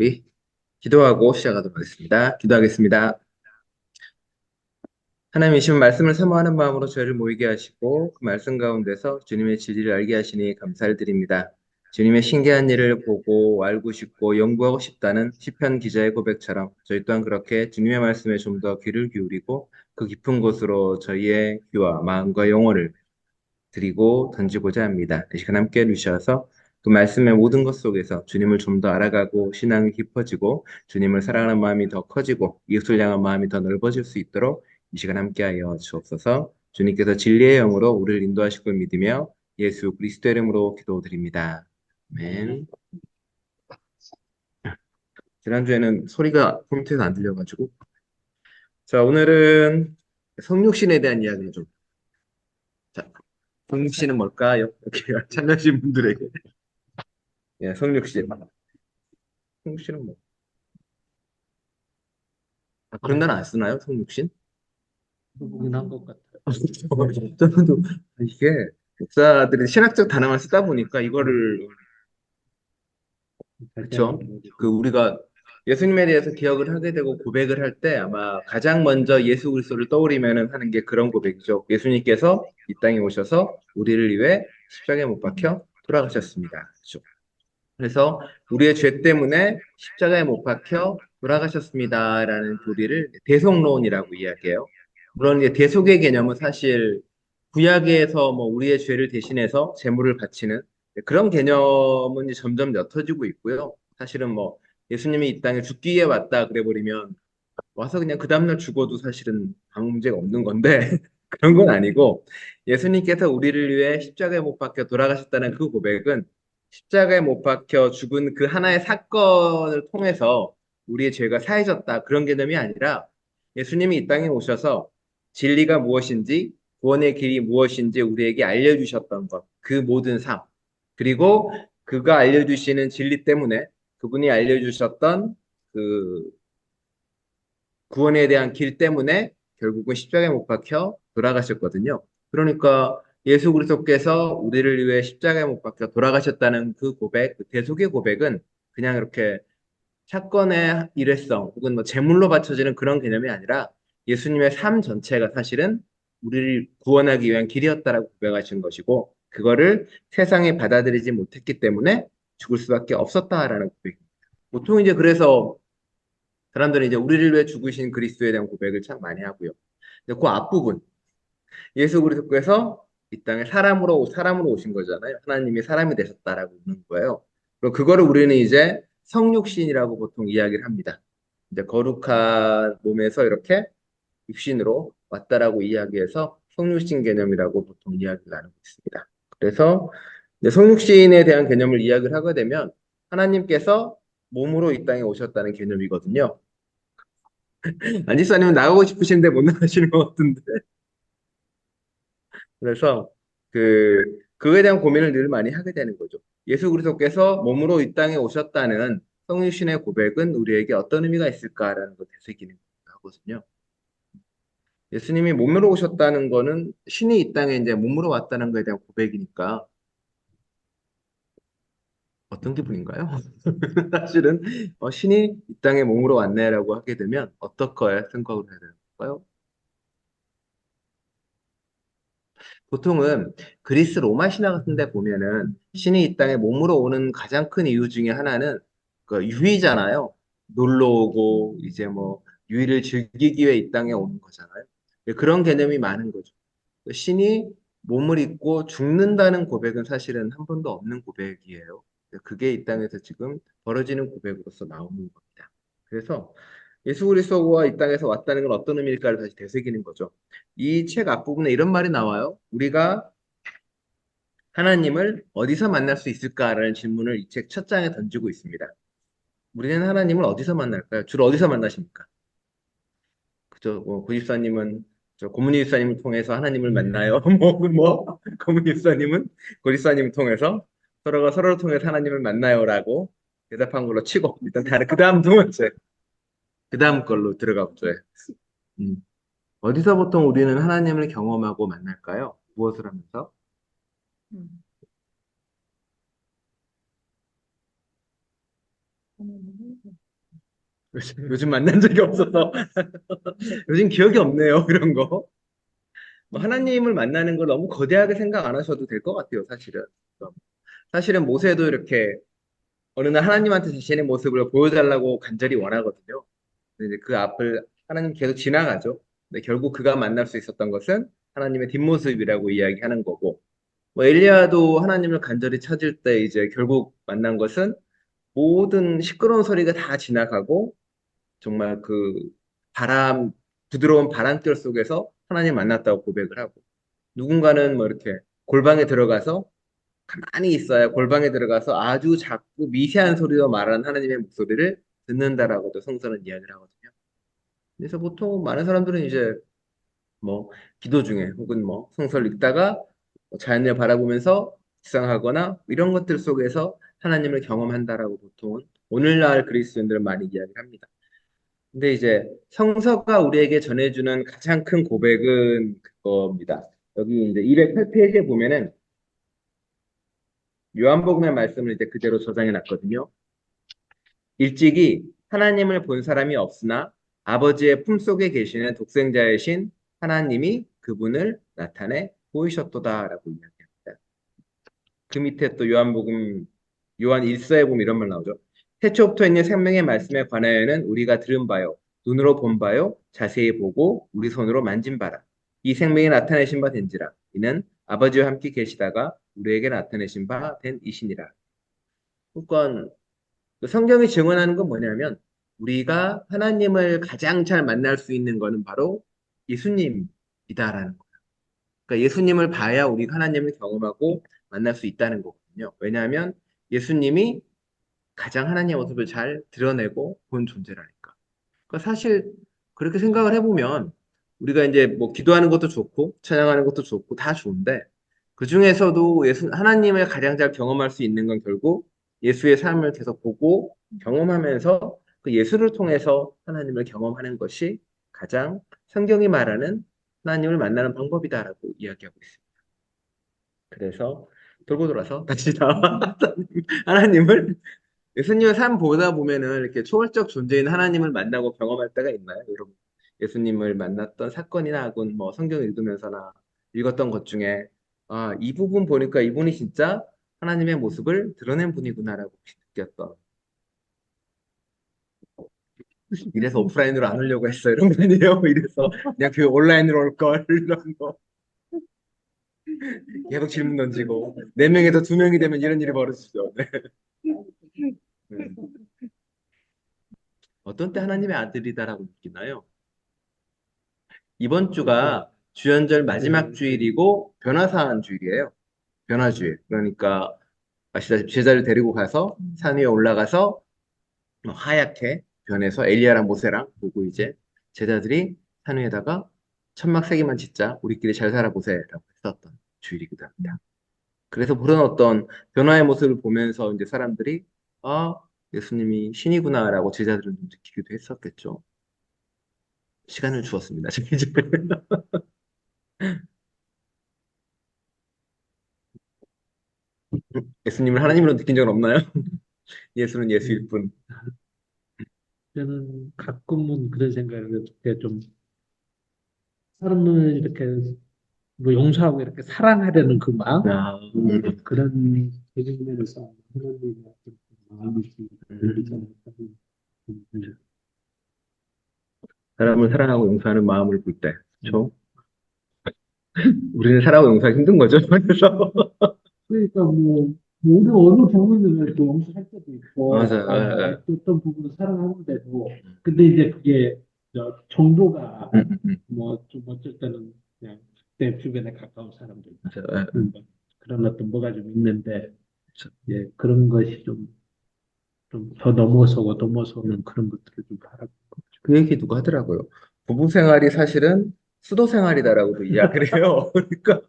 우리 기도하고 시작하도록 하겠습니다. 기도하겠습니다. 하나님이신 말씀을 사모하는 마음으로 저희를 모이게 하시고 그 말씀 가운데서 주님의 진리를 알게 하시니 감사를 드립니다. 주님의 신기한 일을 보고 알고 싶고 연구하고 싶다는 시편 기자의 고백처럼 저희 또한 그렇게 주님의 말씀에 좀 더 귀를 기울이고 그 깊은 곳으로 저희의 귀와 마음과 영혼을 드리고 던지고자 합니다. 이 시간 함께 해주셔서 그 말씀의 모든 것 속에서 주님을 좀 더 알아가고 신앙이 깊어지고 주님을 사랑하는 마음이 더 커지고 이웃을 향한 마음이 더 넓어질 수 있도록 이 시간 함께하여 주옵소서. 주님께서 진리의 영으로 우리를 인도하실 걸 믿으며 예수 그리스도 이름으로 기도드립니다. 아멘. 지난주에는 소리가 컴퓨터에서 안 들려가지고 자, 오늘은 성육신에 대한 이야기를 좀. 자, 성육신은 뭘까요? 이렇게 참여하신 분들에게. 예, 성육신. 성육신은 뭐 그런 날 안 쓰나요? 성육신? 은한 것 같아요. 저도 이게 목사들이 신학적 단어만 쓰다 보니까 이거를 절대 안 그쵸? 그 믿어지고. 우리가 예수님에 대해서 기억을 하게 되고 고백을 할 때 아마 가장 먼저 예수 그리스도를 떠올리면은 하는 게 그런 고백이죠. 예수님께서 이 땅에 오셔서 우리를 위해 십자가에 못 박혀 돌아가셨습니다. 그죠? 그래서 우리의 죄 때문에 십자가에 못 박혀 돌아가셨습니다라는 교리를 대속론이라고 이야기해요. 물론 이제 대속의 개념은 사실 구약에서 뭐 우리의 죄를 대신해서 제물을 바치는 그런 개념은 이제 점점 옅어지고 있고요. 사실은 뭐 예수님이 이 땅에 죽기 위해 왔다 그래 버리면 와서 그냥 그 다음날 죽어도 사실은 아무 문제가 없는 건데 그런 건 아니고 예수님께서 우리를 위해 십자가에 못 박혀 돌아가셨다는 그 고백은 십자가에 못 박혀 죽은 그 하나의 사건을 통해서 우리의 죄가 사해졌다 그런 개념이 아니라 예수님이 이 땅에 오셔서 진리가 무엇인지 구원의 길이 무엇인지 우리에게 알려주셨던 것, 그 모든 삶, 그리고 그가 알려주시는 진리 때문에 그분이 알려주셨던 그 구원에 대한 길 때문에 결국은 십자가에 못 박혀 돌아가셨거든요. 그러니까 예수 그리스도께서 우리를 위해 십자가에 못 박혀 돌아가셨다는 그 고백, 그 대속의 고백은 그냥 이렇게 사건의 일회성 혹은 뭐 제물로 바쳐지는 그런 개념이 아니라 예수님의 삶 전체가 사실은 우리를 구원하기 위한 길이었다라고 고백하신 것이고 그거를 세상에 받아들이지 못했기 때문에 죽을 수밖에 없었다라는 고백입니다. 보통 이제 그래서 사람들은 이제 우리를 위해 죽으신 그리스도에 대한 고백을 참 많이 하고요. 근데 그 앞부분 예수 그리스도께서 이 땅에 사람으로 오신 거잖아요. 하나님이 사람이 되셨다라고 하는 거예요. 그리고 그거를 우리는 이제 성육신이라고 보통 이야기를 합니다. 이제 거룩한 몸에서 이렇게 육신으로 왔다라고 이야기해서 성육신 개념이라고 보통 이야기를 나누고 있습니다. 그래서 이제 성육신에 대한 개념을 이야기를 하게 되면 하나님께서 몸으로 이 땅에 오셨다는 개념이거든요. 안지사님은 나가고 싶으신데 못 나가시는 것 같은데. 그래서 그거에 대한 고민을 늘 많이 하게 되는 거죠. 예수 그리스도께서 몸으로 이 땅에 오셨다는 성유신의 고백은 우리에게 어떤 의미가 있을까라는 걸 되새기는 하거든요. 예수님이 몸으로 오셨다는 거는 신이 이 땅에 이제 몸으로 왔다는 것에 대한 고백이니까 어떤 기분인가요? 사실은 신이 이 땅에 몸으로 왔네라고 하게 되면 어떨까요? 생각을 해야 될까요? 보통은 그리스 로마 신화 같은 데 보면은 신이 이 땅에 몸으로 오는 가장 큰 이유 중에 하나는 그 유의잖아요. 놀러 오고 이제 뭐 유의를 즐기기 위해 이 땅에 오는 거잖아요. 그런 개념이 많은 거죠. 신이 몸을 입고 죽는다는 고백은 사실은 한 번도 없는 고백이에요. 그게 이 땅에서 지금 벌어지는 고백으로서 나오는 겁니다. 그래서 예수 그리스도가 이 땅에서 왔다는 건 어떤 의미일까를 다시 되새기는 거죠. 이 책 앞부분에 이런 말이 나와요. 우리가 하나님을 어디서 만날 수 있을까라는 질문을 이 책 첫 장에 던지고 있습니다. 우리는 하나님을 어디서 만날까요? 주로 어디서 만나십니까? 그죠? 뭐 고집사님은 저 고문희 집사님을 통해서 하나님을 만나요. 고문희 집사님은 고집사님을 통해서 서로가 서로를 통해서 하나님을 만나요라고 대답한 걸로 치고 일단 다른 그 다음 두 번째 그 다음 걸로 들어가 보죠. 음. 어디서 보통 우리는 하나님을 경험하고 만날까요? 무엇을 하면서? 요즘 만난 적이 없어서 요즘 기억이 없네요. 그런 거. 뭐 하나님을 만나는 걸 너무 거대하게 생각 안 하셔도 될 것 같아요, 사실은. 사실은 모세도 이렇게 어느 날 하나님한테 자신의 모습을 보여달라고 간절히 원하거든요. 근데 이제 그 앞을 하나님 계속 지나가죠. 근데 결국 그가 만날 수 있었던 것은 하나님의 뒷모습이라고 이야기하는 거고, 뭐 엘리야도 하나님을 간절히 찾을 때 이제 결국 만난 것은 모든 시끄러운 소리가 다 지나가고 정말 그 바람, 부드러운 바람결 속에서 하나님 만났다고 고백을 하고, 누군가는 뭐 이렇게 골방에 들어가서 가만히 있어야 골방에 들어가서 아주 작고 미세한 소리로 말하는 하나님의 목소리를 듣는다라고도 성서는 이야기를 하거든요. 그래서 보통 많은 사람들은 이제 뭐 기도 중에 혹은 뭐 성서를 읽다가 뭐 자연을 바라보면서 묵상하거나 이런 것들 속에서 하나님을 경험한다라고 보통은 오늘날 그리스도인들은 많이 이야기를 합니다. 근데 이제 성서가 우리에게 전해주는 가장 큰 고백은 그겁니다. 여기 이제 208페이지에 보면은 요한복음의 말씀을 이제 그대로 저장해 놨거든요. 일찍이 하나님을 본 사람이 없으나 아버지의 품속에 계시는 독생자이신 하나님이 그분을 나타내 보이셨도다라고 이야기합니다. 그 밑에 또 요한 1서에 보면 이런 말 나오죠. 태초부터 있는 생명의 말씀에 관하여는 우리가 들은 바요, 눈으로 본 바요, 자세히 보고 우리 손으로 만진 바라. 이 생명이 나타내신 바 된지라. 이는 아버지와 함께 계시다가 우리에게 나타내신 바 된 이시니라. 그러니까 그 성경이 증언하는 건 뭐냐면 우리가 하나님을 가장 잘 만날 수 있는 거는 바로 예수님이다라는 거예요. 그러니까 예수님을 봐야 우리가 하나님을 경험하고 만날 수 있다는 거거든요. 왜냐하면 예수님이 가장 하나님의 모습을 잘 드러내고 본 존재라니까. 그러니까 사실 그렇게 생각을 해보면 우리가 이제 뭐 기도하는 것도 좋고 찬양하는 것도 좋고 다 좋은데 그 중에서도 하나님을 가장 잘 경험할 수 있는 건 결국 예수의 삶을 계속 보고 경험하면서 그 예수를 통해서 하나님을 경험하는 것이 가장 성경이 말하는 하나님을 만나는 방법이다라고 이야기하고 있습니다. 그래서 돌고 돌아서 다시 나와 하나님을 예수님의 삶 보다 보면은 이렇게 초월적 존재인 하나님을 만나고 경험할 때가 있나요, 여러분? 예수님을 만났던 사건이나 혹은 뭐 성경 읽으면서나 읽었던 것 중에 아, 이 부분 보니까 이분이 진짜 하나님의 모습을 드러낸 분이구나라고 혹시 느꼈던. 이래서 오프라인으로 안 오려고 했어 이런 거 아니에요? 이래서 그냥 그 온라인으로 올 걸 이런 거 계속 질문 던지고 네 명에서 두 명이 되면 이런 일이 벌어지죠. 네. 네. 어떤 때 하나님의 아들이다라고 느끼나요? 이번 주가 주연절 마지막 주일이고 변화사한 주일이에요. 변화주일. 그러니까 아시다시피 제자를 데리고 가서 산 위에 올라가서 하얗게 변해서 엘리야랑 모세랑 보고 이제 제자들이 산 위에다가 천막 세 개만 짓자 우리끼리 잘 살아보세라고 했었던 주일이기도 합니다. 그래서 그런 어떤 변화의 모습을 보면서 이제 사람들이 아 예수님이 신이구나라고 제자들은 좀 느끼기도 했었겠죠. 시간을 주었습니다. 지금 이제 예수님을 하나님으로 느낀 적은 없나요? 예수는 예수일 음, 뿐. 저는 가끔은 그런 생각을 이렇게 좀 사람을 이렇게 뭐 용서하고 이렇게 사랑하려는 그 마음 아, 그런 개념에서 하나님의 어떤 마음이 좀 들리지 음. 않을까 음, 사람을 사랑하고 용서하는 마음을 볼 때, 음. 그렇죠? 우리는 사랑하고 용서하기 힘든 거죠. 그래서 그러니까 뭐 우리 어느 부분을 이렇게 용서할 때도 있고 맞아요. 예, 예. 또 어떤 부분을 사랑하는데도 근데 이제 그게 정도가 뭐 좀 어쩔 때는 그냥 내 주변에 가까운 사람들 맞아요. 예, 예. 그런 어떤 뭐가 좀 있는데 그렇죠. 예 그런 것이 좀 더 넘어서고 넘어서는 그런 것들을 좀 바라고 그 얘기 누가 하더라고요. 부부 생활이 사실은 수도 생활이다라고도 이야기를 해요. 그러니까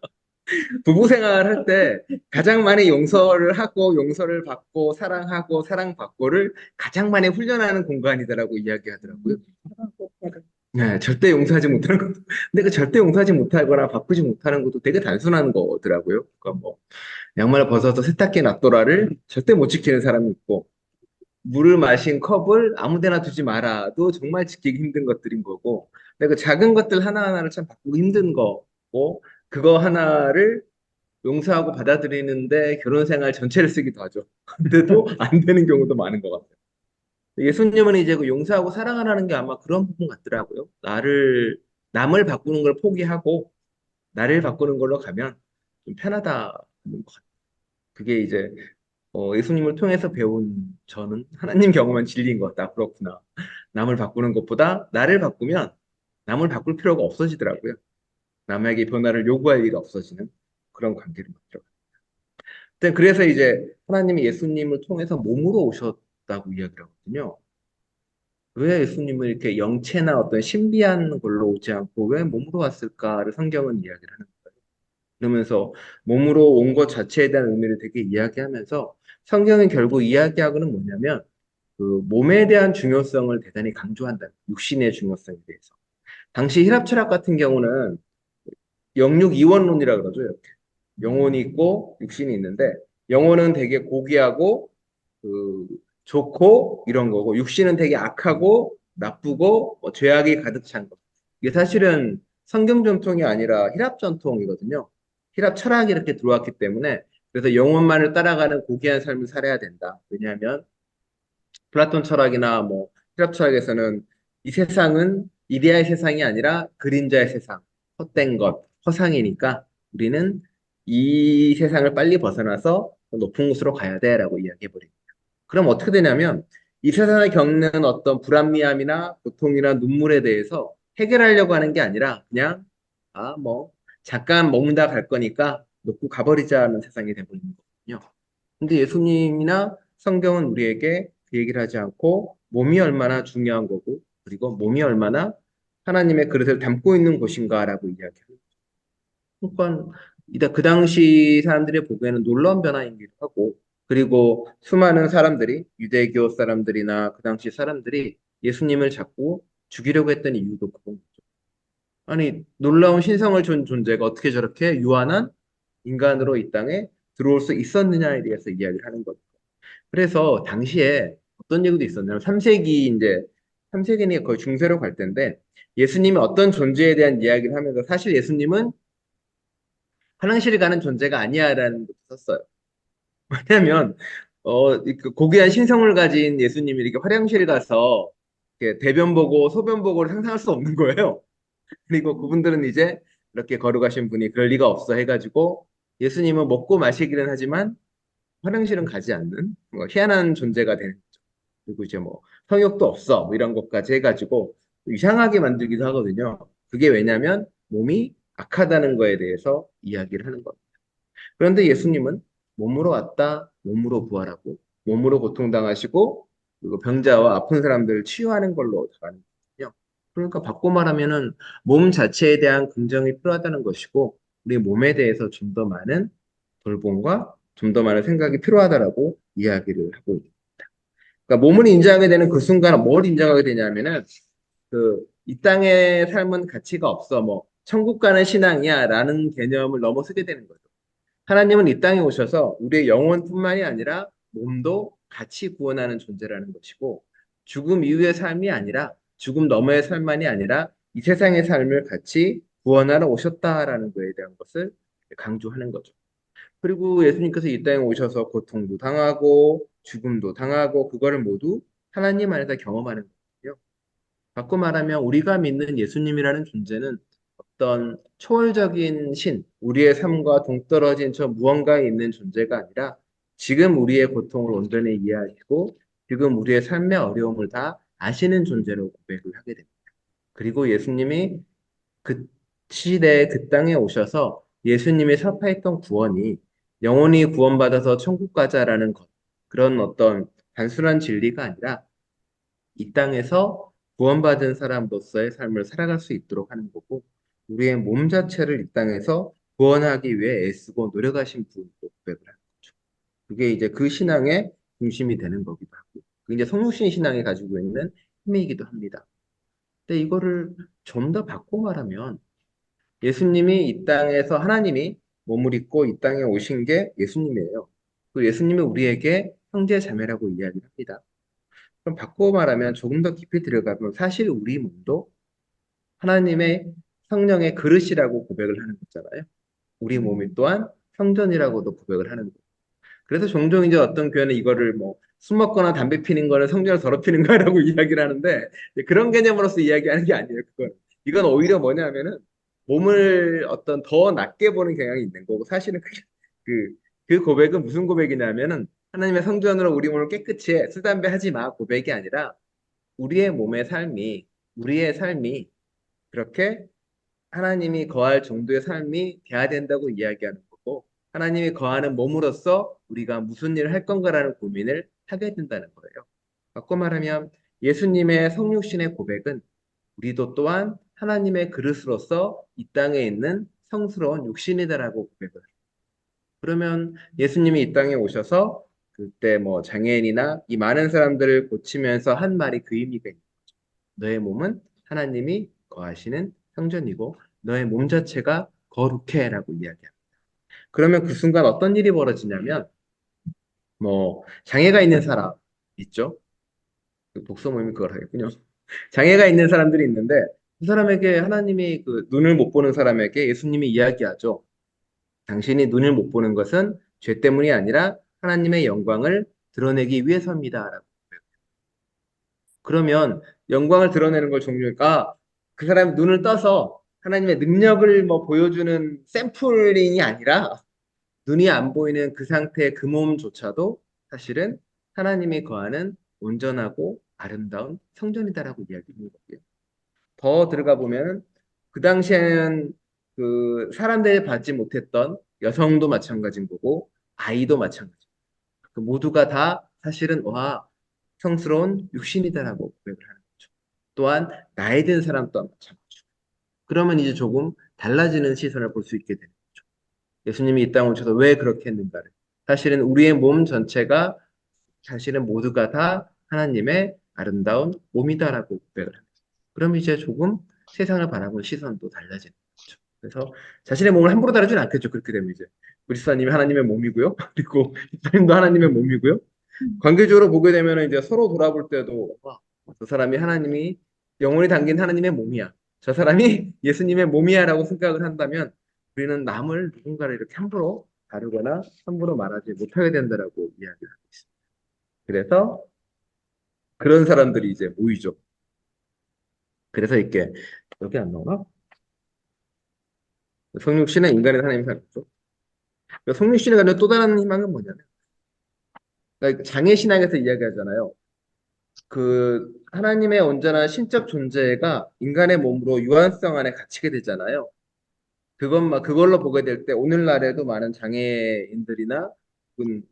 부부 생활 할 때 가장 많이 용서를 하고 용서를 받고 사랑하고 사랑받고를 가장 많이 훈련하는 공간이다라고 이야기하더라고요. 네, 절대 용서하지 못하는 것도. 근데 그 절대 용서하지 못하거나 바꾸지 못하는 것도 되게 단순한 거더라고요. 그러니까 뭐 양말 벗어서 세탁기에 놔둬라를 절대 못 지키는 사람이 있고 물을 마신 컵을 아무 데나 두지 마라도 정말 지키기 힘든 것들인 거고, 근데 그 작은 것들 하나하나를 참 바꾸기 힘든 거고, 그거 하나를 용서하고 받아들이는데 결혼 생활 전체를 쓰기도 하죠. 근데도 안 되는 경우도 많은 것 같아요. 예수님은 이제 그 용서하고 사랑하라는 게 아마 그런 부분 같더라고요. 남을 바꾸는 걸 포기하고 나를 바꾸는 걸로 가면 좀 편하다는 것 같아요. 그게 이제 예수님을 통해서 배운 저는 하나님 경험한 진리인 것 같다. 그렇구나. 남을 바꾸는 것보다 나를 바꾸면 남을 바꿀 필요가 없어지더라고요. 남에게 변화를 요구할 일이 없어지는 그런 관계를 만들어. 그래서 이제 하나님이 예수님을 통해서 몸으로 오셨다고 이야기를 하거든요. 왜 예수님은 이렇게 영체나 어떤 신비한 걸로 오지 않고 왜 몸으로 왔을까를 성경은 이야기를 하는 거예요. 그러면서 몸으로 온 것 자체에 대한 의미를 되게 이야기하면서 성경은 결국 이야기하고는 뭐냐면 그 몸에 대한 중요성을 대단히 강조한다. 육신의 중요성에 대해서. 당시 힐랍 철학 같은 경우는 영육 이원론이라 그러죠. 이렇게. 영혼이 있고 육신이 있는데 영혼은 되게 고귀하고 그 좋고 이런 거고 육신은 되게 악하고 나쁘고 죄악이 가득 찬 거. 이게 사실은 성경 전통이 아니라 힐랍 전통이거든요. 힐랍 철학이 이렇게 들어왔기 때문에 그래서 영혼만을 따라가는 고귀한 삶을 살아야 된다. 왜냐하면 플라톤 철학이나 뭐 힐랍 철학에서는 이 세상은 이데아의 세상이 아니라 그림자의 세상, 헛된 것, 허상이니까 우리는 이 세상을 빨리 벗어나서 더 높은 곳으로 가야 돼라고 이야기해버립니다. 그럼 어떻게 되냐면 이 세상에 겪는 어떤 불합리함이나 고통이나 눈물에 대해서 해결하려고 하는 게 아니라 그냥 뭐 잠깐 머문다 갈 거니까 놓고 가버리자는 세상이 돼버리는 거거든요. 근데 예수님이나 성경은 우리에게 그 얘기를 하지 않고 몸이 얼마나 중요한 거고 그리고 몸이 얼마나 하나님의 그릇을 담고 있는 곳인가라고 이야기해요. 그러니까 그 당시 사람들이 보기에는 놀라운 변화이기도 하고 그리고 수많은 사람들이 유대교 사람들이나 그 당시 사람들이 예수님을 자꾸 죽이려고 했던 이유도 그건 거죠. 아니 놀라운 신성을 준 존재가 어떻게 저렇게 유한한 인간으로 이 땅에 들어올 수 있었느냐에 대해서 이야기를 하는 거죠. 그래서 당시에 어떤 얘기도 있었냐면 3세기 이제 3세기니 거의 중세로 갈 텐데 예수님이 어떤 존재에 대한 이야기를 하면서 사실 예수님은 화장실 가는 존재가 아니야라는 것도 썼어요. 왜냐하면 그 고귀한 신성을 가진 예수님이 이렇게 화장실 가서 이렇게 대변 보고 소변 보고를 상상할 수 없는 거예요. 그리고 그분들은 이제 이렇게 걸어가신 분이 그럴 리가 없어 해가지고 예수님은 먹고 마시기는 하지만 화장실은 가지 않는 뭐 희한한 존재가 되는 거죠. 그리고 이제 뭐 성욕도 없어 뭐 이런 것까지 해가지고 이상하게 만들기도 하거든요. 그게 왜냐하면 몸이 악하다는 거에 대해서 이야기를 하는 겁니다. 그런데 예수님은 몸으로 왔다, 몸으로 부활하고, 몸으로 고통당하시고, 그리고 병자와 아픈 사람들을 치유하는 걸로 가는 거거든요. 그러니까 바꿔 말하면은 몸 자체에 대한 긍정이 필요하다는 것이고, 우리 몸에 대해서 좀 더 많은 돌봄과 좀 더 많은 생각이 필요하다라고 이야기를 하고 있습니다. 그러니까 몸을 인정하게 되는 그 순간 뭘 인정하게 되냐면은 이 땅의 삶은 가치가 없어. 뭐 천국 가는 신앙이야라는 개념을 넘어서게 되는 거죠. 하나님은 이 땅에 오셔서 우리의 영혼뿐만이 아니라 몸도 같이 구원하는 존재라는 것이고 죽음 이후의 삶이 아니라 죽음 너머의 삶만이 아니라 이 세상의 삶을 같이 구원하러 오셨다라는 것에 대한 것을 강조하는 거죠. 그리고 예수님께서 이 땅에 오셔서 고통도 당하고 죽음도 당하고 그거를 모두 하나님 안에서 경험하는 거예요. 바꿔 말하면 우리가 믿는 예수님이라는 존재는 어떤 초월적인 신, 우리의 삶과 동떨어진 저 무언가에 있는 존재가 아니라 지금 우리의 고통을 온전히 이해하시고 지금 우리의 삶의 어려움을 다 아시는 존재로 고백을 하게 됩니다. 그리고 예수님이 그 시대에 그 땅에 오셔서 예수님이 사파했던 구원이 영혼이 구원받아서 천국 가자라는 것, 그런 어떤 단순한 진리가 아니라 이 땅에서 구원받은 사람으로서의 삶을 살아갈 수 있도록 하는 거고, 우리의 몸 자체를 이 땅에서 구원하기 위해 애쓰고 노력하신 분으로 고백을 하는 거죠. 그게 이제 그 신앙의 중심이 되는 거기도 하고, 그게 이제 성육신 신앙이 가지고 있는 힘이기도 합니다. 근데 이거를 좀 더 바꿔 말하면, 예수님이 이 땅에서 하나님이 몸을 입고 이 땅에 오신 게 예수님이에요. 그 예수님이 우리에게 형제 자매라고 이야기를 합니다. 그럼 바꿔 말하면 조금 더 깊이 들어가면 사실 우리 몸도 하나님의 성령의 그릇이라고 고백을 하는 거잖아요. 우리 몸이 또한 성전이라고도 고백을 하는 거예요. 그래서 종종 이제 어떤 교회는 이거를 뭐 술 먹거나 담배 피는 거는 성전을 더럽히는 거라고 이야기를 하는데 이제 그런 개념으로서 이야기하는 게 아니에요. 그건 이건 오히려 뭐냐면은 몸을 어떤 더 낮게 보는 경향이 있는 거고 사실은 그, 그 고백은 무슨 고백이냐면은 하나님의 성전으로 우리 몸을 깨끗이 해. 술 담배 하지 마 고백이 아니라 우리의 몸의 삶이 우리의 삶이 그렇게 하나님이 거할 정도의 삶이 돼야 된다고 이야기하는 거고, 하나님이 거하는 몸으로서 우리가 무슨 일을 할 건가라는 고민을 하게 된다는 거예요. 바꿔 말하면 예수님의 성육신의 고백은 우리도 또한 하나님의 그릇으로서 이 땅에 있는 성스러운 육신이다라고 고백을 해요. 그러면 예수님이 이 땅에 오셔서 그때 뭐 장애인이나 이 많은 사람들을 고치면서 한 말이 그 의미가 있는 거죠. 너의 몸은 하나님이 거하시는 성전이고 너의 몸 자체가 거룩해라고 이야기합니다. 그러면 그 순간 어떤 일이 벌어지냐면 뭐 장애가 있는 사람 있죠? 그 독서 모임이 그걸 하겠군요. 장애가 있는 사람들이 있는데 그 사람에게 하나님이 그 눈을 못 보는 사람에게 예수님이 이야기하죠. 당신이 눈을 못 보는 것은 죄 때문이 아니라 하나님의 영광을 드러내기 위해서입니다라고. 그러면 영광을 드러내는 걸 종류가 그 사람이 눈을 떠서 하나님의 능력을 뭐 보여주는 샘플링이 아니라 눈이 안 보이는 그 상태의 그 몸조차도 사실은 하나님이 거하는 온전하고 아름다운 성전이다라고 이야기하는 거고요. 더 들어가 보면 그 당시에는 그 사람들이 받지 못했던 여성도 마찬가지인 거고 아이도 마찬가지. 그 모두가 다 사실은 와 성스러운 육신이다라고 고백을 하는 거죠. 또한 나이 든 사람 또한 마찬가지죠. 그러면 이제 조금 달라지는 시선을 볼 수 있게 되는 거죠. 예수님이 이 땅에 오셔서 왜 그렇게 했는가를. 사실은 우리의 몸 전체가 사실은 모두가 다 하나님의 아름다운 몸이다라고 고백을 합니다. 그럼 이제 조금 세상을 바라보는 시선도 달라지는 거죠. 그래서 자신의 몸을 함부로 다루지는 않겠죠. 그렇게 되면 이제 그리스도님이 하나님의 몸이고요. 그리고 예수님도 하나님의 몸이고요. 관계적으로 보게 되면 이제 서로 돌아볼 때도 와, 저 사람이 하나님이 영혼이 담긴 하나님의 몸이야. 저 사람이 예수님의 몸이야라고 생각을 한다면 우리는 남을 누군가를 이렇게 함부로 다루거나 함부로 말하지 못하게 된다라고 이야기를 하고 있습니다. 그래서 그런 사람들이 이제 모이죠. 그래서 이렇게 여기 안 나오나? 성육신은 인간의 하나님의 삶이죠. 성육신에 관한 또 다른 희망은 뭐냐면 그러니까 장애 신학에서 이야기하잖아요. 그 하나님의 온전한 신적 존재가 인간의 몸으로 유한성 안에 갇히게 되잖아요. 그걸로 보게 될 때 오늘날에도 많은 장애인들이나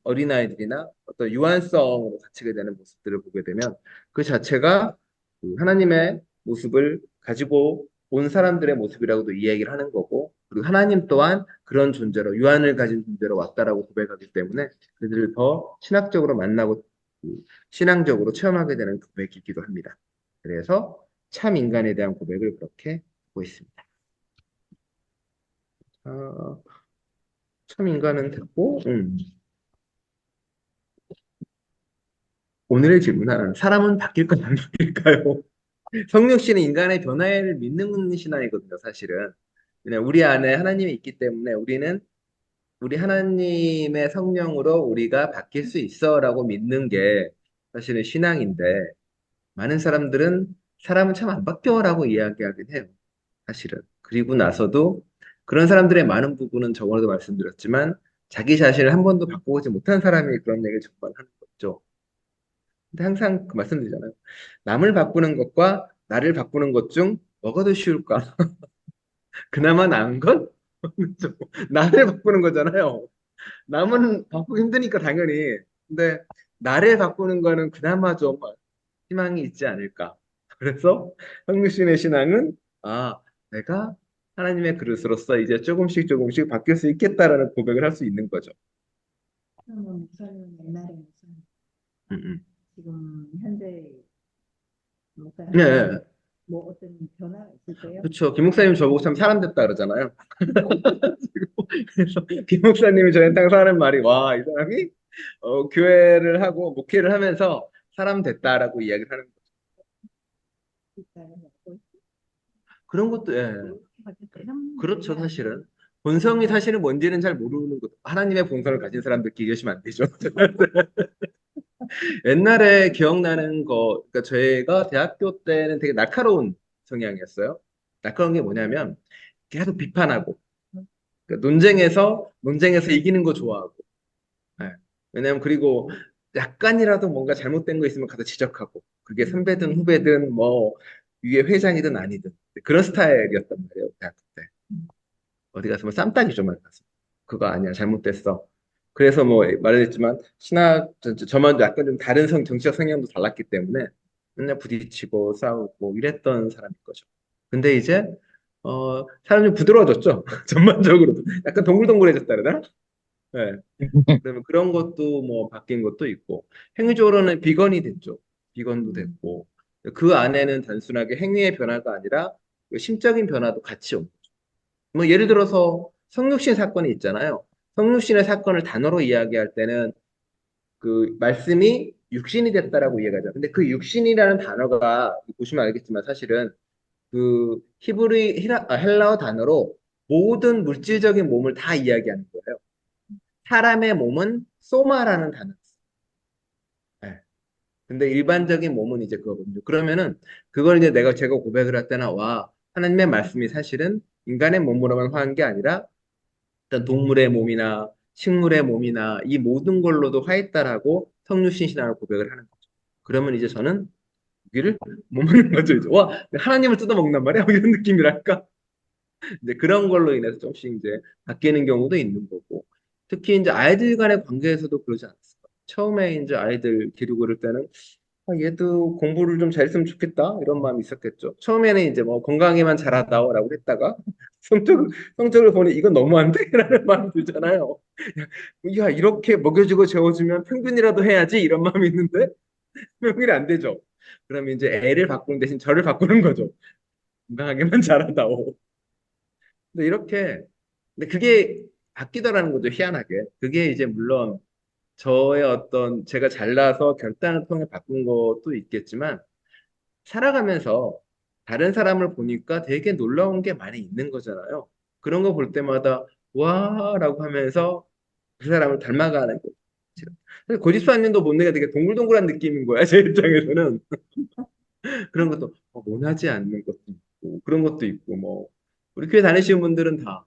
어린아이들이나 어떤 유한성으로 갇히게 되는 모습들을 보게 되면 그 자체가 그 하나님의 모습을 가지고 온 사람들의 모습이라고도 이야기를 하는 거고 그리고 하나님 또한 그런 존재로 유한을 가진 존재로 왔다라고 고백하기 때문에 그들을 더 신학적으로 만나고 그 신앙적으로 체험하게 되는 고백이기도 합니다. 그래서 참 인간에 대한 고백을 그렇게 하고 있습니다. 아, 참 인간은 됐고, 오늘의 질문은 사람은 바뀔까요, 안 바뀔까요? 성육신은 인간의 변화를 믿는 신앙이거든요, 사실은. 그냥 우리 안에 하나님이 있기 때문에 우리는 우리 하나님의 성령으로 우리가 바뀔 수 있어라고 믿는 게 사실은 신앙인데, 많은 사람들은 사람은 참 안 바뀌어라고 이야기하긴 해요, 사실은. 그리고 나서도 그런 사람들의 많은 부분은 저번에도 말씀드렸지만, 자기 자신을 한 번도 바꿔보지 못한 사람이 그런 얘기를 정말 하는 거죠. 근데 항상 그 말씀드리잖아요. 남을 바꾸는 것과 나를 바꾸는 것 중 뭐가 더 쉬울까? 그나마 나은 건 그죠? 나를 바꾸는 거잖아요. 남은 바꾸기 힘드니까 당연히. 근데 나를 바꾸는 거는 그나마 좀 희망이 있지 않을까. 그래서 성육신의 신앙은 내가 하나님의 그릇으로서 이제 조금씩 조금씩 바뀔 수 있겠다라는 고백을 할 수 있는 거죠. 그러면 목사님 옛날에 무슨 음, 음. 지금 현재 목사님 네, 뭐 어떤 변화가 있을까요? 그렇죠. 김 목사님 저보고 참 사람 됐다 그러잖아요. 그래서 김 목사님이 저한테 항상 하는 말이 와, 이 사람이 교회를 하고 목회를 하면서 사람 됐다라고 이야기를 하는 거죠. 일단은 먹고 있고, 그런 것도 예. 그렇죠, 사실은. 본성이 사실은 뭔지는 잘 모르는 것. 하나님의 본성을 가진 사람들끼리 이러시면 안 되죠. 옛날에 기억나는 거, 그러니까 저희가 대학교 때는 되게 날카로운 성향이었어요. 날카로운 게 뭐냐면 계속 비판하고, 그러니까 논쟁에서 이기는 거 좋아하고. 예. 왜냐면 그리고 약간이라도 뭔가 잘못된 거 있으면 가서 지적하고, 그게 선배든 후배든 뭐 위에 회장이든 아니든 그런 스타일이었단 말이에요, 대학교 때. 어디 가서 뭐 쌈딱이 좀 만나서 그거 아니야 잘못됐어. 그래서 뭐 말했지만 저만 약간 좀 다른 정치적 성향도 달랐기 때문에 맨날 부딪히고 싸우고 이랬던 사람인 거죠. 근데 이제 사람이 좀 부드러워졌죠. 전반적으로 약간 동글동글해졌다 그러나? 네. 그러면 그런 것도 뭐 바뀐 것도 있고 행위적으로는 비건이 됐죠. 비건도 됐고 그 안에는 단순하게 행위의 변화가 아니라 그 심적인 변화도 같이 옵니다. 뭐 예를 들어서 성육신 사건이 있잖아요. 성육신의 사건을 단어로 이야기할 때는 그 말씀이 육신이 됐다라고 이야기하죠. 근데 그 육신이라는 단어가 보시면 알겠지만 사실은 그 헬라어 단어로 모든 물질적인 몸을 다 이야기하는 거예요. 사람의 몸은 소마라는 단어였어요. 네. 근데 일반적인 몸은 이제 그거거든요. 그러면은 그걸 이제 제가 고백을 할 때나 와 하나님의 말씀이 사실은 인간의 몸으로만 화한 게 아니라 어떤 동물의 몸이나 식물의 몸이나 이 모든 걸로도 화했다라고 성육신 신앙을 고백을 하는 거죠. 그러면 이제 저는 고기를 못 먹는 거죠. 이제. 와, 하나님을 뜯어먹는 말이야? 이런 느낌이랄까? 이제 그런 걸로 인해서 조금씩 이제 바뀌는 경우도 있는 거고. 특히 이제 아이들 간의 관계에서도 그러지 않았을까. 처음에 이제 아이들 기르고 그럴 때는 얘도 공부를 좀 잘했으면 좋겠다 이런 마음이 있었겠죠. 처음에는 이제 뭐 건강에만 잘하다라고 했다가 성적을 성적을 보니 이건 너무한데라는 마음이 들잖아요. 야 이렇게 먹여주고 재워주면 평균이라도 해야지 이런 마음이 있는데 평균이 안 되죠. 그러면 이제 애를 바꾸는 대신 저를 바꾸는 거죠. 건강하게만 잘하다오. 근데 이렇게 근데 그게 바뀌더라는 거죠. 희한하게. 그게 이제 물론 저의 어떤 제가 잘나서 결단을 통해 바꾼 것도 있겠지만 살아가면서 다른 사람을 보니까 되게 놀라운 게 많이 있는 거잖아요. 그런 거 볼 때마다 와라고 하면서 그 사람을 닮아가는 거죠. 고집스님도 본내가 되게 동글동글한 느낌인 거야. 제 입장에서는 그런 것도 원하지 않는 것도 있고 그런 것도 있고 뭐 우리 교회 다니시는 분들은 다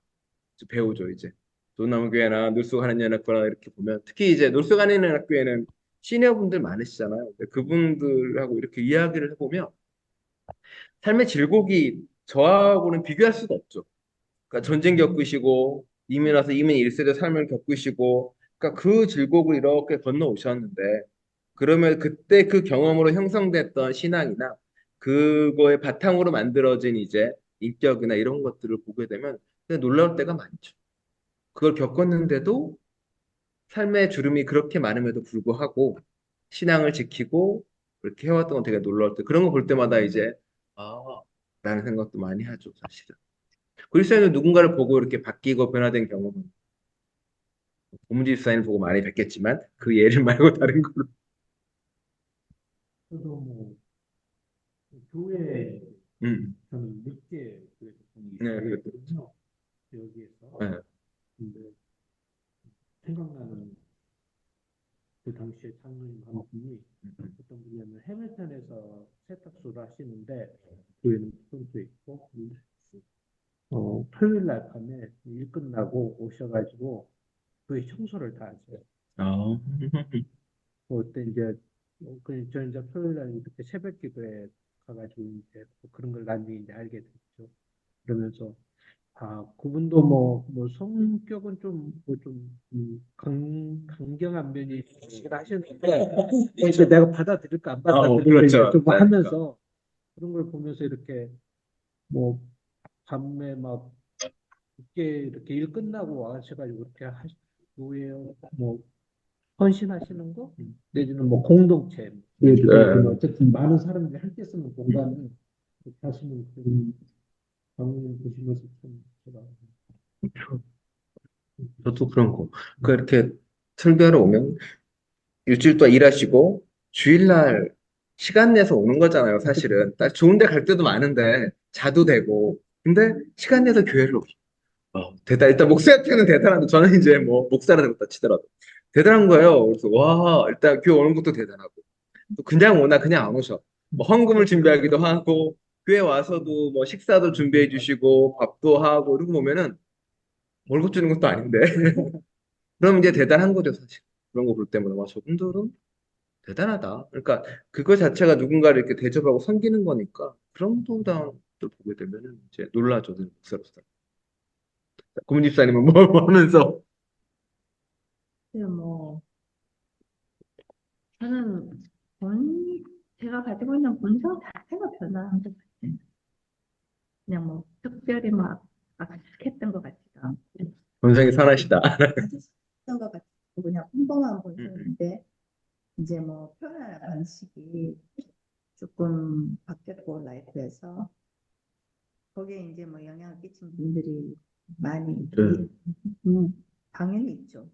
배우죠 이제 도남교회나 놀수가는 연합교회나 이렇게 보면 특히 이제 놀수가는 연합교회는 시니어분들 많으시잖아요. 근데 그분들하고 이렇게 이야기를 해보면 삶의 질곡이 저하고는 비교할 수가 없죠. 그러니까 전쟁 겪으시고 이민 와서 이민 1세대 삶을 겪으시고 그러니까 그 질곡을 이렇게 건너오셨는데 그러면 그때 그 경험으로 형성됐던 신앙이나 그거의 바탕으로 만들어진 이제 인격이나 이런 것들을 보게 되면 그냥 놀라울 때가 많죠. 그걸 겪었는데도 삶의 주름이 그렇게 많음에도 불구하고 신앙을 지키고 그렇게 해왔던 건 되게 놀라울 때 그런 거 볼 때마다 이제 아 라는 생각도 많이 하죠 사실은. 그리스도인은 누군가를 보고 이렇게 바뀌고 변화된 경험은 고문지 집사님을 보고 많이 뵀겠지만 그 예를 말고 다른 걸로 저도 뭐 교회 음, 저는 늦게 교회 네, 그것도 있거든요. 여기에서. 네, 근데 생각나는 그 당시에 장로님 한 분이 음, 어떤 분이냐면 해밀턴에서 세탁소를 하시는데 교회는 손도 있고 토요일 날 밤에 일 끝나고 오셔가지고 교회 청소를 다 하세요. 아, 그때 이제 저 이제 토요일 날 그때 새벽 기도에 가가지고 이제 뭐 그런 걸 나중에 이제 알게 됐죠. 그러면서 그분도 뭐 성격은 좀 뭐 좀 강경한 면이 있긴 하시는데 이제 내가 받아들일까 안 받아들일까 이제 그렇죠. 좀 그러니까. 하면서 그런 걸 보면서 이렇게 뭐 밤에 막 늦게 이렇게 일 끝나고 와셔가지고 이렇게 하시고 뭐 헌신하시는 거 내지는 뭐 공동체 이렇게 네. 어쨌든 많은 사람들이 함께 쓰는 공간을 이렇게 하시는 그런 장면을 보시면서 참 제가 저도 그런 거. 그 이렇게 설교하러 오면 일주일 동안 일하시고 주일날 시간 내서 오는 거잖아요, 사실은. 딱 좋은데 갈 때도 많은데, 자도 되고. 근데 시간 내서 교회를 오기. 일단 목사한테는 대단한데, 저는 이제 뭐, 목사라 그랬다 치더라도. 대단한 거예요. 그래서, 와, 일단 교회 오는 것도 대단하고. 또 그냥 오나 그냥 안 오셔. 뭐 헌금을 준비하기도 하고, 교회 와서도 뭐 식사도 준비해 주시고, 밥도 하고, 이러고 보면은 월급 주는 것도 아닌데. 그럼 이제 대단한 거죠, 사실. 그런 거 볼 때마다, 와, 저분들은 대단하다. 그러니까 그거 자체가 누군가를 이렇게 대접하고 섬기는 거니까 그런 도당을 보게 되면은 이제 놀라죠, 목사로서. 고문 집사님은 뭐 하면서 근데 뭐 저는 본 제가 가지고 있는 본성 자체가 변화한 것 같아요. 그냥 뭐 특별히 막 악했던 것 같지도 않고 본성이 선하시다. 아주 했던 것 같고 그냥 평범한 음, 본성인데 이제 뭐 표현하는 방식이 조금 바뀌었고 라이프에서 거기에 이제 뭐 영향을 끼친 분들이 많이 음. 당연히 있죠.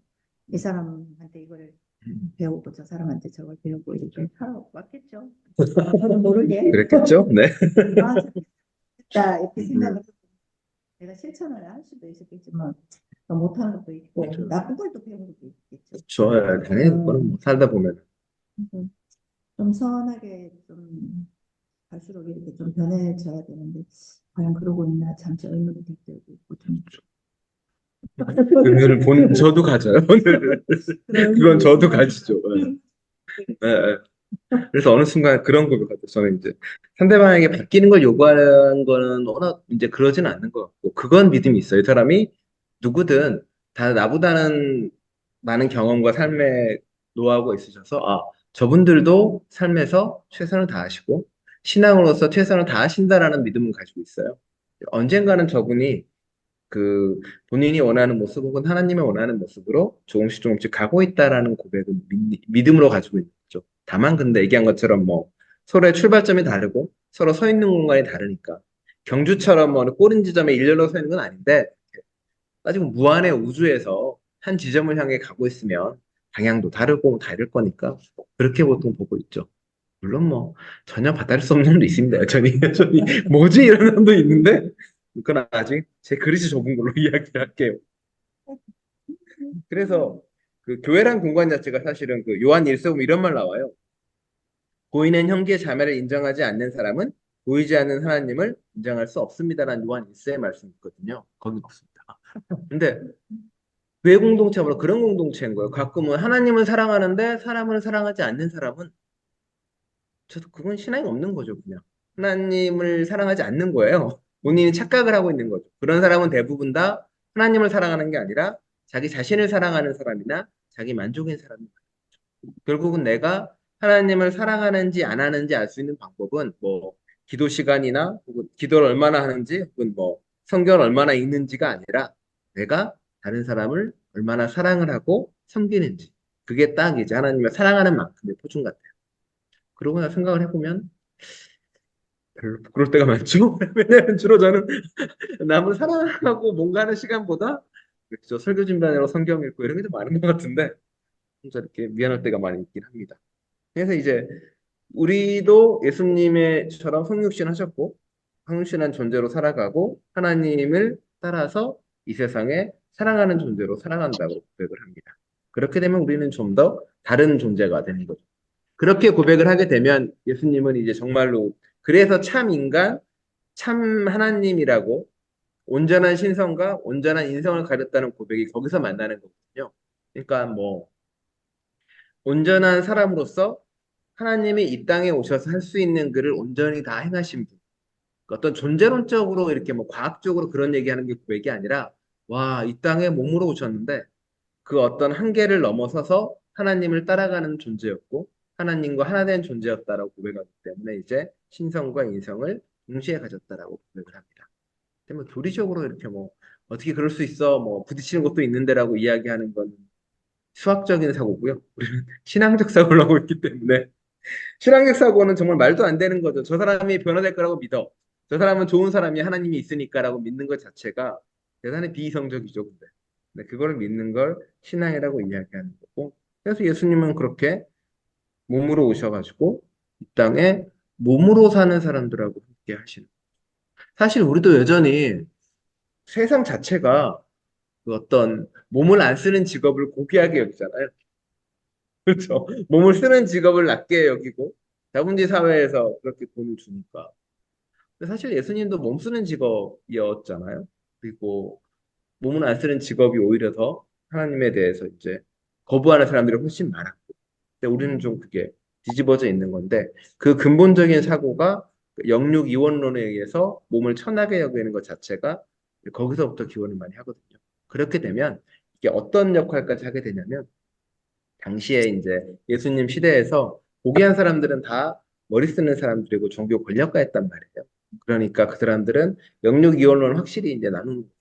이 사람한테 이걸 음. 배우고 저 사람한테 저걸 배우고 이렇게 살아왔겠죠. 저는 모르게. 그랬겠죠? 네. 아, 좋겠다 이렇게 생각을 음. 하고 내가 실천을 할 수도 있었겠지만 또 못하는 것도 있고 그렇죠. 나쁜 걸 또 배운 것도 있겠죠. 좋아요. 당연히 그거는 뭐 살다 보면. 그래서 좀 선하게 좀 갈수록 이렇게 좀 변해져야 되는데 과연 그러고 있나 잠시 의문이 들 때도 있고 좀 의미를 저도 가져요. 오늘. 그건 저도 가지죠. 예. 예, 예. 그래서 어느 순간 그런 걸 같아요. 저는 이제 상대방에게 바뀌는 걸 요구하는 거는 워낙 이제 그러지는 않는 것 같고, 그건 믿음이 있어요. 이 사람이 누구든 다 나보다는 많은 경험과 삶의 노하우가 있으셔서, 저분들도 삶에서 최선을 다하시고, 신앙으로서 최선을 다하신다라는 믿음을 가지고 있어요. 언젠가는 저분이 그 본인이 원하는 모습 혹은 하나님의 원하는 모습으로 조금씩 조금씩 가고 있다라는 고백은 믿음으로 가지고 있는 거죠. 다만 근데 얘기한 것처럼 뭐 서로의 출발점이 다르고 서로 서 있는 공간이 다르니까 경주처럼 뭐 꼬린 지점에 일렬로 서 있는 건 아닌데 따지고 무한의 우주에서 한 지점을 향해 가고 있으면 방향도 다르고 다를 거니까 그렇게 보통 보고 있죠. 물론 뭐 전혀 받아들일 수 없는 놈도 있습니다. 여전히 뭐지 이런 놈도 있는데 그건 아직 제 그릇이 좁은 걸로 이야기를 할게요. 그래서 그 교회란 공간 자체가 사실은 그 요한 1서 보면 이런 말 나와요. 보이는 형제 자매를 인정하지 않는 사람은 보이지 않는 하나님을 인정할 수 없습니다라는 요한 1서의 말씀이 있거든요. 거기 없습니다. 근데 교회 공동체로 그런 공동체인 거예요. 가끔은 하나님을 사랑하는데 사람을 사랑하지 않는 사람은 저도 그건 신앙이 없는 거죠, 그냥. 하나님을 사랑하지 않는 거예요. 본인이 착각을 하고 있는 거죠. 그런 사람은 대부분 다 하나님을 사랑하는 게 아니라 자기 자신을 사랑하는 사람이나 자기 만족인 사람입니다. 결국은 내가 하나님을 사랑하는지 안 하는지 알 수 있는 방법은 뭐 기도 시간이나 혹은 기도를 얼마나 하는지 혹은 뭐 성경을 얼마나 읽는지가 아니라 내가 다른 사람을 얼마나 사랑을 하고 섬기는지 그게 딱 이제 하나님을 사랑하는 만큼의 표준 같아요. 그러고 나 생각을 해보면 별로 부끄러울 때가 많죠. 왜냐면 주로 저는 남을 사랑하고 뭔가 하는 시간보다 그렇죠. 설교 준비하느라 성경 읽고 이런 게 더 많은 것 같은데 혼자 이렇게 미안할 때가 많이 있긴 합니다. 그래서 이제 우리도 예수님의처럼 성육신 하셨고 성육신한 존재로 살아가고 하나님을 따라서 이 세상에 사랑하는 존재로 살아간다고 고백을 합니다. 그렇게 되면 우리는 좀 더 다른 존재가 되는 거죠. 그렇게 고백을 하게 되면 예수님은 이제 정말로 그래서 참 인간, 참 하나님이라고 온전한 신성과 온전한 인성을 가졌다는 고백이 거기서 만나는 거거든요. 그러니까 뭐 온전한 사람으로서 하나님이 이 땅에 오셔서 할 수 있는 글을 온전히 다 행하신 분. 그러니까 어떤 존재론적으로 이렇게 뭐 과학적으로 그런 얘기하는 게 고백이 아니라 와, 이 땅에 몸으로 오셨는데 그 어떤 한계를 넘어서서 하나님을 따라가는 존재였고 하나님과 하나 된 존재였다라고 고백하기 때문에 이제 신성과 인성을 동시에 가졌다라고 고백을 합니다. 근데 뭐 교리적으로 이렇게 뭐 어떻게 그럴 수 있어 뭐 부딪히는 것도 있는데라고 이야기하는 건 수학적인 사고고요. 우리는 신앙적 사고를 하고 있기 때문에 신앙적 사고는 정말 말도 안 되는 거죠. 저 사람이 변화될 거라고 믿어. 저 사람은 좋은 사람이 하나님이 있으니까라고 믿는 것 자체가 대단히 비이성적이죠. 근데. 그거를 믿는 걸 신앙이라고 이야기하는 거고. 그래서 예수님은 그렇게 몸으로 오셔가지고 이 땅에 몸으로 사는 사람들하고 함께 하시는. 사실 우리도 여전히 세상 자체가 그 어떤 몸을 안 쓰는 직업을 고귀하게 여기잖아요. 그렇죠? 몸을 쓰는 직업을 낮게 여기고 자본주의 사회에서 그렇게 돈을 주니까. 근데 사실 예수님도 몸 쓰는 직업이었잖아요. 그리고 몸을 안 쓰는 직업이 오히려 더 하나님에 대해서 이제 거부하는 사람들이 훨씬 많았고. 근데 우리는 좀 그게 뒤집어져 있는 건데 그 근본적인 사고가 영육 이원론에 의해서 몸을 천하게 여기는 것 자체가 거기서부터 기원을 많이 하거든요. 그렇게 되면 이게 어떤 역할까지 하게 되냐면 당시에 이제 예수님 시대에서 고귀한 사람들은 다 머리 쓰는 사람들이고 종교 권력가였단 말이에요. 그러니까 그 사람들은 영육 이원론 확실히 이제 나누는 거죠.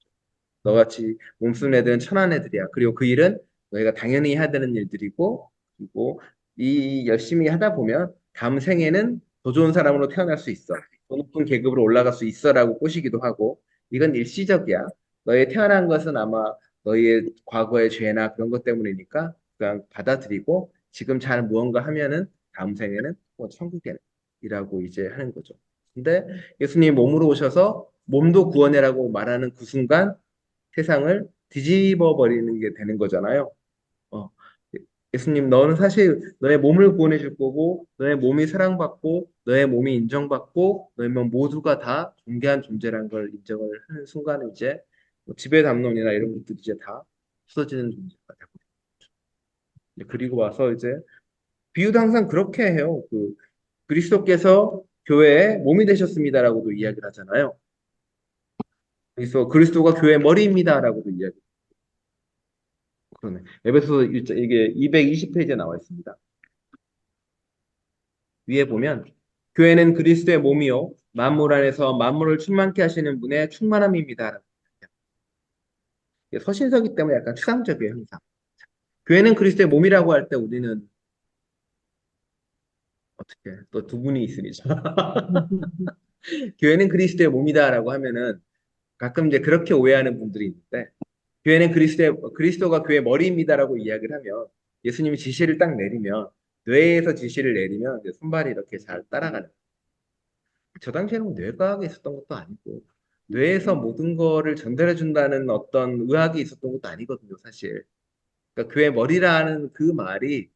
너같이 몸쓰는 애들은 천한 애들이야. 그리고 그 일은 너희가 당연히 해야 되는 일들이고, 그리고 이 열심히 하다 보면 다음 생에는 더 좋은 사람으로 태어날 수 있어. 더 높은 계급으로 올라갈 수 있어라고 꼬시기도 하고, 이건 일시적이야. 너희 태어난 것은 아마 너희의 과거의 죄나 그런 것 때문이니까 그냥 받아들이고 지금 잘 무언가 하면은 다음 생에는 뭐 천국에는 이라고 이제 하는 거죠. 근데 예수님이 몸으로 오셔서 몸도 구원해라고 말하는 그 순간 세상을 뒤집어 버리는 게 되는 거잖아요. 어, 예수님, 너는 사실 너의 몸을 구원해 줄 거고, 너의 몸이 사랑받고, 너의 몸이 인정받고, 너의 몸 모두가 다 존귀한 존재라는 걸 인정을 하는 순간에 이제 뭐 지배 담론이나 이런 것들이 이제 다 없어지는 존재가 되고. 그리고 와서 이제 비유도 항상 그렇게 해요. 그 그리스도께서 교회의 몸이 되셨습니다라고도 이야기를 하잖아요. 그래서 그리스도가 교회의 머리입니다라고도 이야기. 그러네. 에베소서 이게 220페이지에 나와 있습니다. 위에 보면 교회는 그리스도의 몸이요 만물 안에서 만물을 충만케 하시는 분의 충만함입니다. 서신서기 때문에 약간 추상적이에요, 항상. 교회는 그리스도의 몸이라고 할 때 우리는 어떻게 또 두 분이 있으니죠. 교회는 그리스도의 몸이다라고 하면은 가끔 이제 그렇게 오해하는 분들이 있는데 교회는 그리스도가 교회 머리입니다라고 이야기를 하면 예수님이 지시를 딱 내리면 뇌에서 지시를 내리면 이제 손발이 이렇게 잘 따라가는. 저 당시에는 뭐 뇌과학이 있었던 것도 아니고 뇌에서 모든 거를 전달해 준다는 어떤 의학이 있었던 것도 아니거든요, 사실. 그러니까 교회 머리라는 그 말이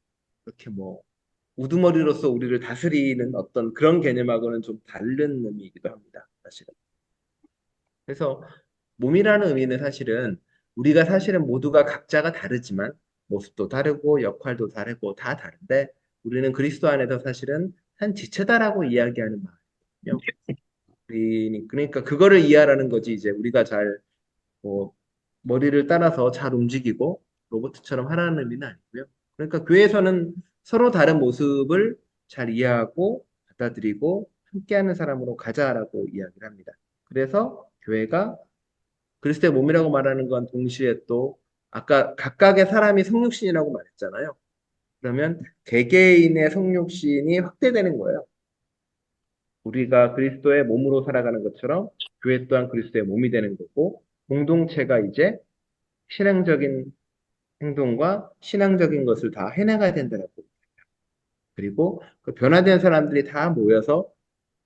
그렇게 뭐 우두머리로서 우리를 다스리는 어떤 그런 개념하고는 좀 다른 의미이기도 합니다, 사실은. 그래서 몸이라는 의미는 사실은 우리가 사실은 모두가 각자가 다르지만 모습도 다르고 역할도 다르고 다 다른데 우리는 그리스도 안에서 사실은 한 지체다라고 이야기하는 말이에요. 그러니까 그거를 이해하라는 거지 이제 우리가 잘 뭐 머리를 따라서 잘 움직이고 로봇처럼 하라는 의미는 아니고요. 그러니까 교회에서는 서로 다른 모습을 잘 이해하고 받아들이고 함께하는 사람으로 가자라고 이야기를 합니다. 그래서 교회가 그리스도의 몸이라고 말하는 건 동시에 또 아까 각각의 사람이 성육신이라고 말했잖아요. 그러면 개개인의 성육신이 확대되는 거예요. 우리가 그리스도의 몸으로 살아가는 것처럼 교회 또한 그리스도의 몸이 되는 거고 공동체가 이제 신앙적인 행동과 신앙적인 것을 다 해나가야 된다고. 그리고 그 변화된 사람들이 다 모여서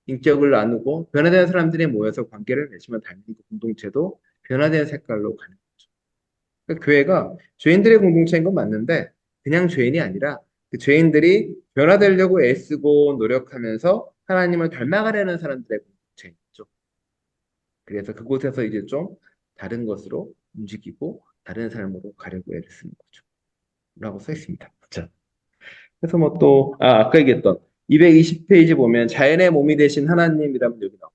인격을 나누고 변화된 사람들이 모여서 관계를 맺으면 당연히 그 공동체도 변화된 색깔로 가는 거죠. 그러니까 교회가 죄인들의 공동체인 건 맞는데 그냥 죄인이 아니라 그 죄인들이 변화되려고 애쓰고 노력하면서 하나님을 닮아가려는 사람들의 공동체인 거죠. 그래서 그곳에서 이제 좀 다른 것으로 움직이고 다른 삶으로 가려고 애를 쓰는 거죠. 라고 써 있습니다. 자, 그래서 뭐 또, 아까 얘기했던 220페이지 보면 자연의 몸이 되신 하나님이라면 여기 나옵니다.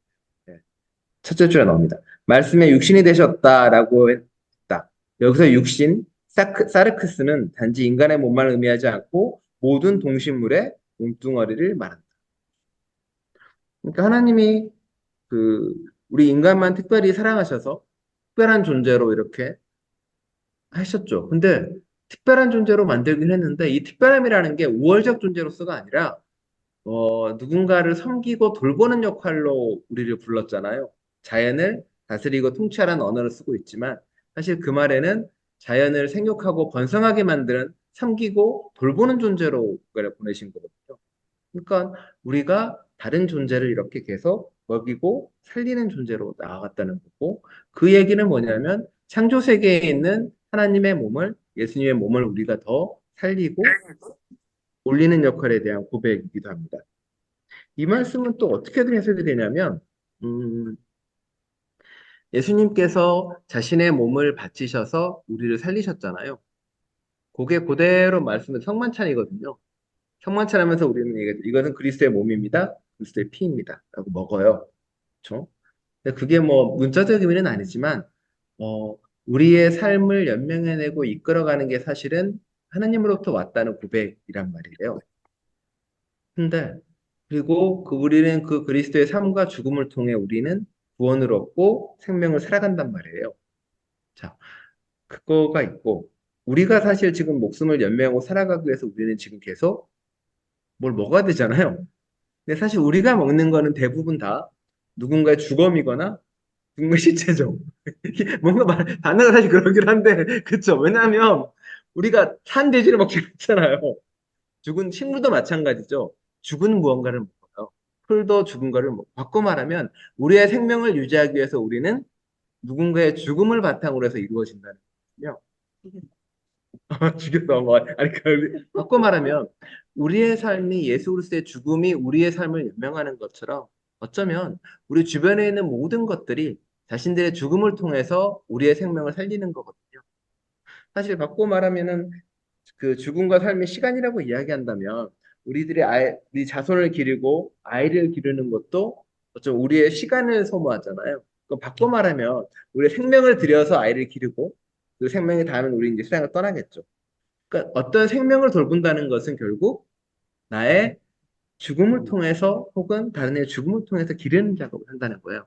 네. 첫째 줄에 나옵니다. 말씀에 육신이 되셨다라고 했다. 여기서 육신, 사르크스는 단지 인간의 몸만 의미하지 않고 모든 동식물의 몸뚱어리를 말한다. 그러니까 하나님이 그 우리 인간만 특별히 사랑하셔서 특별한 존재로 이렇게 하셨죠. 근데 특별한 존재로 만들긴 했는데 이 특별함이라는 게 우월적 존재로서가 아니라 누군가를 섬기고 돌보는 역할로 우리를 불렀잖아요. 자연을 다스리고 통치하라는 언어를 쓰고 있지만 사실 그 말에는 자연을 생육하고 번성하게 만드는 섬기고 돌보는 존재로 국가를 보내신 거거든요. 그러니까 우리가 다른 존재를 이렇게 계속 먹이고 살리는 존재로 나아갔다는 거고, 그 얘기는 뭐냐면 창조 세계에 있는 하나님의 몸을, 예수님의 몸을 우리가 더 살리고 올리는 역할에 대한 고백이기도 합니다. 이 말씀은 또 어떻게든 해석이 되냐면, 음, 예수님께서 자신의 몸을 바치셔서 우리를 살리셨잖아요. 그게 그대로 말씀은 성만찬이거든요. 성만찬하면서 우리는 이것은 그리스도의 몸입니다. 그리스도의 피입니다. 라고 먹어요. 그렇죠? 근데 그게 뭐 문자적 의미는 아니지만 어, 우리의 삶을 연명해내고 이끌어가는 게 사실은 하나님으로부터 왔다는 고백이란 말이에요. 근데 그리고 우리는 그 그리스도의 삶과 죽음을 통해 우리는 구원을 얻고 생명을 살아간단 말이에요. 자, 그거가 있고 우리가 사실 지금 목숨을 연명하고 살아가기 위해서 우리는 지금 계속 뭘 먹어야 되잖아요. 근데 사실 우리가 먹는 거는 대부분 다 누군가의 주검이거나 누군가 시체죠. 이게 뭔가 단어가 사실 그러긴 한데, 그쵸? 왜냐하면 우리가 산 돼지를 먹지 않잖아요. 죽은 식물도 마찬가지죠. 죽은 무언가를 먹어요. 풀도 죽은 거를 먹고. 바꿔 말하면 우리의 생명을 유지하기 위해서 우리는 누군가의 죽음을 바탕으로 해서 이루어진다는 거거든요. 죽였어. 뭐, 아니, 바꿔 말하면 우리의 삶이 예수 그리스도의 죽음이 우리의 삶을 연명하는 것처럼 어쩌면 우리 주변에 있는 모든 것들이 자신들의 죽음을 통해서 우리의 생명을 살리는 거거든요. 사실 바꿔 말하면은 그 죽음과 삶의 시간이라고 이야기한다면 우리 자손을 기르고 아이를 기르는 것도 어쩌면 우리의 시간을 소모하잖아요. 그럼 바꿔 말하면 우리의 생명을 들여서 아이를 기르고 그 생명이 닿으면 우리 이제 세상을 떠나겠죠. 그러니까 어떤 생명을 돌본다는 것은 결국 나의 죽음을 통해서 혹은 다른 애의 죽음을 통해서 기르는 작업을 한다는 거예요.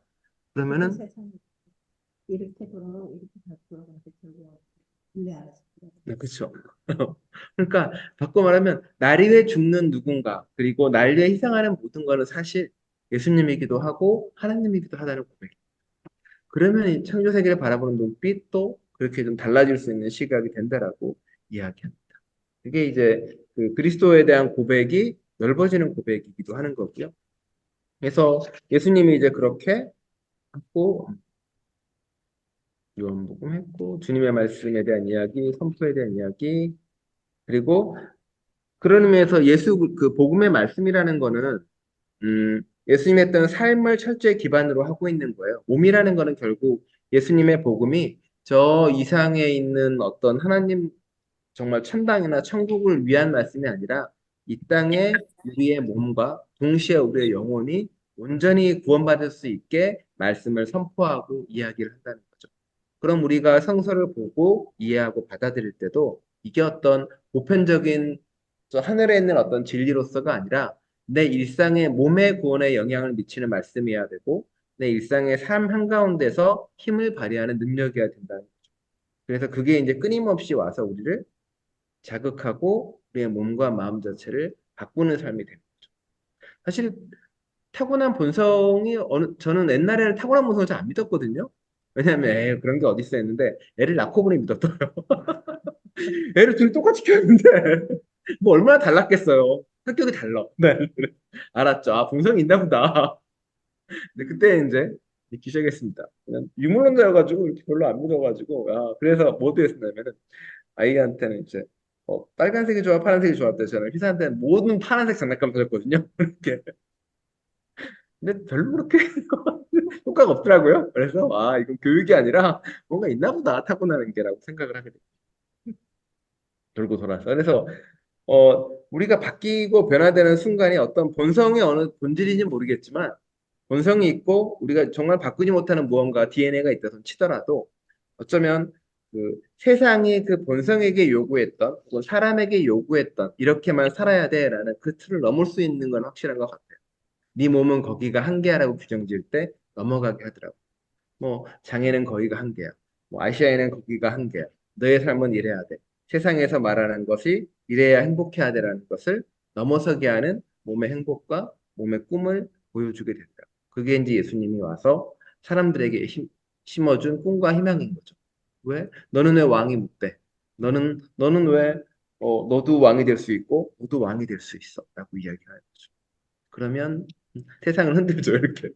그러면은 세상에 이렇게 돌아가고 이렇게 다 돌아가서 결국 원래 알았어. 네, 그렇죠. 그러니까 바꿔 말하면 날 위해 죽는 누군가 그리고 날 위해 희생하는 모든 거는 사실 예수님이기도 하고 하나님이기도 하다는 고백이에요. 그러면 이 창조 세계를 바라보는 눈빛도 그렇게 좀 달라질 수 있는 시각이 된다라고 이야기합니다. 그게 이제 그 그리스도에 대한 고백이 넓어지는 고백이기도 하는 거고요. 그래서 예수님이 이제 그렇게 했고 요한복음 했고 주님의 말씀에 대한 이야기, 선포에 대한 이야기 그리고 그런 의미에서 예수 그 복음의 말씀이라는 거는 예수님의 어떤 삶을 철저히 기반으로 하고 있는 거예요. 몸이라는 거는 결국 예수님의 복음이 저 이상에 있는 어떤 하나님 정말 천당이나 천국을 위한 말씀이 아니라 이 땅에 우리의 몸과 동시에 우리의 영혼이 온전히 구원받을 수 있게 말씀을 선포하고 이야기를 한다는 거죠. 그럼 우리가 성서를 보고 이해하고 받아들일 때도 이게 어떤 보편적인 저 하늘에 있는 어떤 진리로서가 아니라 내 일상의 몸의 구원에 영향을 미치는 말씀이어야 되고 내 일상의 삶 한가운데서 힘을 발휘하는 능력이어야 된다는 거죠. 그래서 그게 이제 끊임없이 와서 우리를 자극하고 우리의 몸과 마음 자체를 바꾸는 삶이 되는 거죠. 사실 타고난 본성이 저는 옛날에는 타고난 본성을 잘 안 믿었거든요. 왜냐하면 그런 게 어디 있어 했는데 애를 낳고 보니 믿었더라고요. 애를 둘이 똑같이 키웠는데 뭐 얼마나 달랐겠어요. 성격이 달라. 네. 알았죠. 아, 본성이 있나 보다. 근데 그때 이제 믿기 시작했습니다. 그냥 유물론자여가지고 이렇게 별로 안 믿어가지고 그래서 뭐 했었냐면은 아이한테는 이제 빨간색이 좋아, 파란색이 좋았대. 저는 희사한테는 모든 파란색 장난감 사줬거든요. 이렇게. 근데 별로 그렇게 효과가 없더라고요. 그래서 이건 교육이 아니라 뭔가 있나 보다 타고나는 게라고 생각을 하게 됐어요. 돌고 돌아서. 그래서 우리가 바뀌고 변화되는 순간이 어떤 본성의 어느 본질인지 모르겠지만 본성이 있고 우리가 정말 바꾸지 못하는 무언가 DNA가 있다손 치더라도 어쩌면 그 세상이 그 본성에게 요구했던 혹은 사람에게 요구했던 이렇게만 살아야 돼라는 그 틀을 넘을 수 있는 건 확실한 것 같아요. 네 몸은 거기가 한계야라고 규정 지을 때 넘어가게 하더라고. 뭐 장애는 거기가 한계야. 뭐 아시아에는 거기가 한계야. 너의 삶은 이래야 돼. 세상에서 말하는 것이 이래야 행복해야 돼라는 것을 넘어서게 하는 몸의 행복과 몸의 꿈을 보여주게 된다. 그게 이제 예수님이 와서 사람들에게 심어준 꿈과 희망인 거죠. 왜? 너는 왜 왕이 못 돼? 너는 왜 너도 왕이 될 수 있고 너도 왕이 될 수 있어 라고 이야기하는 거죠. 그러면 세상을 흔들죠 이렇게.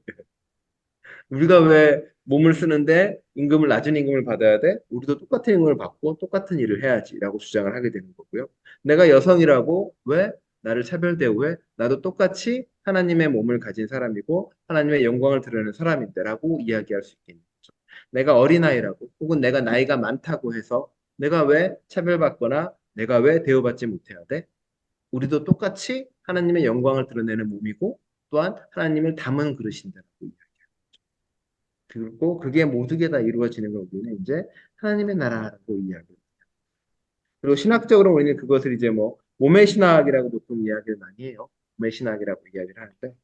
우리가 왜 몸을 쓰는데 임금을 낮은 임금을 받아야 돼? 우리도 똑같은 임금을 받고 똑같은 일을 해야지라고 주장을 하게 되는 거고요. 내가 여성이라고 왜 나를 차별 대우해? 나도 똑같이 하나님의 몸을 가진 사람이고 하나님의 영광을 드러내는 사람인데라고 이야기할 수 있겠는 거죠. 내가 어린아이라고 혹은 내가 나이가 많다고 해서 내가 왜 차별받거나 내가 왜 대우받지 못해야 돼? 우리도 똑같이 하나님의 영광을 드러내는 몸이고 또한 하나님을 담은 그릇인다라고 그리고 그게 모두게 다 이루어지는 걸 우리는 이제 하나님의 나라라고 이야기해요. 그리고 신학적으로 우리는 그것을 이제 뭐 몸의 신학이라고 보통 이야기를 많이 해요. 몸의 신학이라고 이야기를 하는데,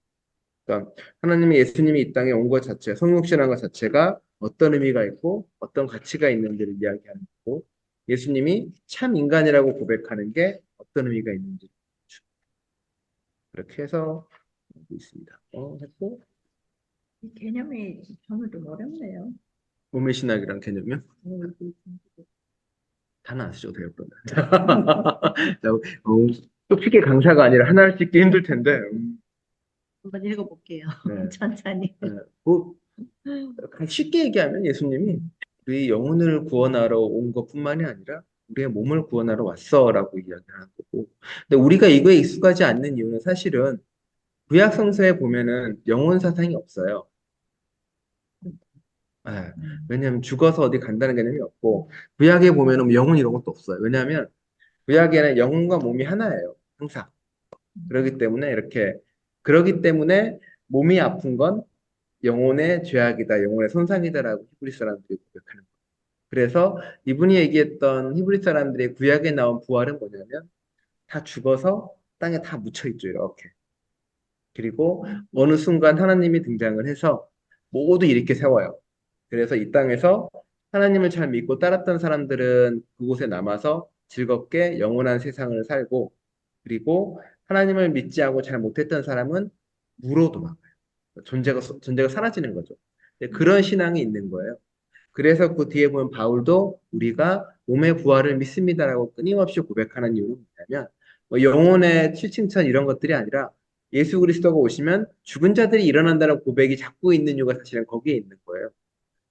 그러니까 하나님이 예수님이 이 땅에 온 것 자체, 성육신한 것 자체가 어떤 의미가 있고 어떤 가치가 있는지를 이야기하는 거고, 예수님이 참 인간이라고 고백하는 게 어떤 의미가 있는지 그렇게 해서 알고 있습니다. 했고 이 개념이 저는 좀 어렵네요. 몸의 신학이란 개념이요? 네, 다는 안 쓰셔도 돼요, 그러면. 똑똑히 강사가 아니라 하나를 찍기 힘들 텐데. 한번 읽어볼게요. 네. 천천히. 뭐, 쉽게 얘기하면 예수님이 우리 영혼을 구원하러 온 것뿐만이 아니라 우리의 몸을 구원하러 왔어라고 이야기하는 거고. 근데 우리가 이거에 익숙하지 않는 이유는 사실은 구약 성서에 보면은 영혼 사상이 없어요. 예, 왜냐하면 죽어서 어디 간다는 개념이 없고 구약에 보면은 영혼 이런 것도 없어요. 왜냐하면 구약에는 영혼과 몸이 하나예요. 항상. 그러기 때문에 몸이 아픈 건 영혼의 죄악이다, 영혼의 손상이다라고 히브리 사람들이 고백하는 거예요. 그래서 이분이 얘기했던 히브리 사람들의 구약에 나온 부활은 뭐냐면 다 죽어서 땅에 다 묻혀 있죠, 이렇게. 그리고 어느 순간 하나님이 등장을 해서 모두 이렇게 세워요. 그래서 이 땅에서 하나님을 잘 믿고 따랐던 사람들은 그곳에 남아서 즐겁게 영원한 세상을 살고, 그리고 하나님을 믿지 않고 잘 못했던 사람은 무로 도망가요. 존재가 사라지는 거죠. 그런 신앙이 있는 거예요. 그래서 그 뒤에 보면 바울도 우리가 몸의 부활을 믿습니다라고 끊임없이 고백하는 이유는 뭐냐면 뭐 영혼의 칠칭찬 이런 것들이 아니라 예수 그리스도가 오시면 죽은 자들이 일어난다는 고백이 자꾸 있는 이유가 사실은 거기에 있는 거예요.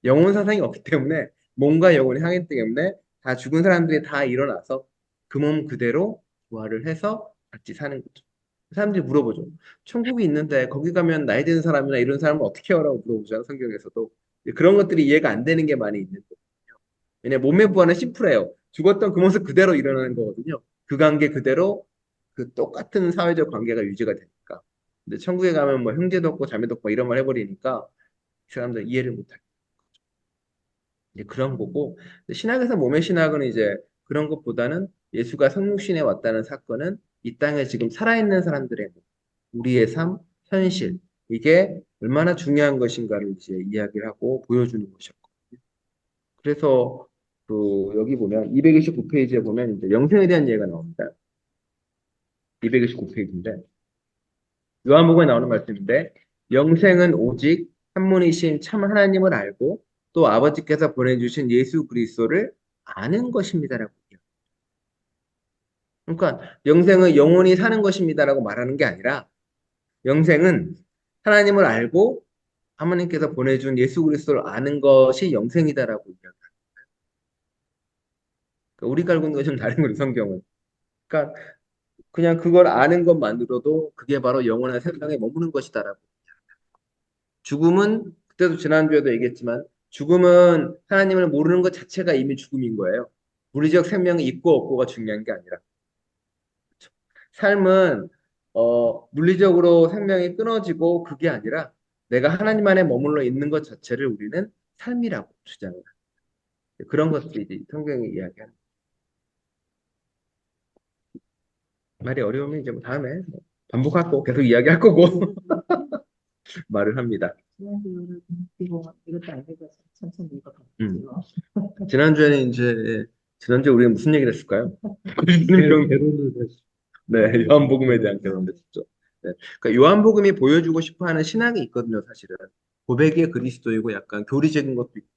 영혼 사상이 없기 때문에 몸과 영혼이 상했기 때문에 다 죽은 사람들이 다 일어나서 그 몸 그대로 부활을 해서 같이 사는 거죠. 사람들이 물어보죠. 천국이 있는데 거기 가면 나이 드는 사람이나 이런 사람은 어떻게 해요라고 물어보잖아요. 성경에서도. 그런 것들이 이해가 안 되는 게 많이 있는 거예요. 왜냐 몸의 부활은 심플해요. 죽었던 그 모습 그대로 일어나는 거거든요. 그 관계 그대로 그 똑같은 사회적 관계가 유지가 되니까. 근데 천국에 가면 뭐 형제도 없고 자매도 없고 이런 말 해버리니까 이 사람들 이해를 못해요. 이제 그런 거고 신학에서 몸의 신학은 이제 그런 것보다는 예수가 성육신에 왔다는 사건은 이 땅에 지금 살아있는 사람들의 몸, 우리의 삶, 현실 이게 얼마나 중요한 것인가를 이제 이야기를 하고 보여주는 것이었거든요. 그래서 그 여기 보면 229페이지에 보면 이제 영생에 대한 얘기가 나옵니다. 229페이지인데 요한복음에 나오는 말씀인데 영생은 오직 한 분이신 참 하나님을 알고 또 아버지께서 보내주신 예수 그리스도를 아는 것입니다라고 해요. 그러니까 영생은 영원히 사는 것입니다라고 말하는 게 아니라 영생은 하나님을 알고 하나님께서 보내준 예수 그리스도를 아는 것이 영생이다라고 이야기합니다. 그러니까 우리가 알고 있는 것이 좀 다른 거예요, 성경은. 그러니까 그냥 그걸 아는 것만으로도 그게 바로 영원한 세상에 머무는 것이다라고. 죽음은 그때도 지난주에도 얘기했지만 죽음은 하나님을 모르는 것 자체가 이미 죽음인 거예요. 물리적 생명이 있고 없고가 중요한 게 아니라 그렇죠? 삶은 물리적으로 생명이 끊어지고 그게 아니라 내가 하나님 안에 머물러 있는 것 자체를 우리는 삶이라고 주장을 합니다. 그런 것들이 이제 성경이 이야기하는 말이 어려우면 이제 뭐 다음에 뭐 반복할 거 계속 이야기할 거고 말을 합니다. 이것도 안 읽어서 천천히 음. 읽어봤지요. 지난주에는 이제 지난주에 우리가 무슨 얘기를 했을까요? 개론을 했어. 네, 요한복음에 대한 개론을 했죠. 네, 그러니까 요한복음이 보여주고 싶어하는 신학이 있거든요, 사실은. 고백의 그리스도이고 약간 교리적인 것도 있고.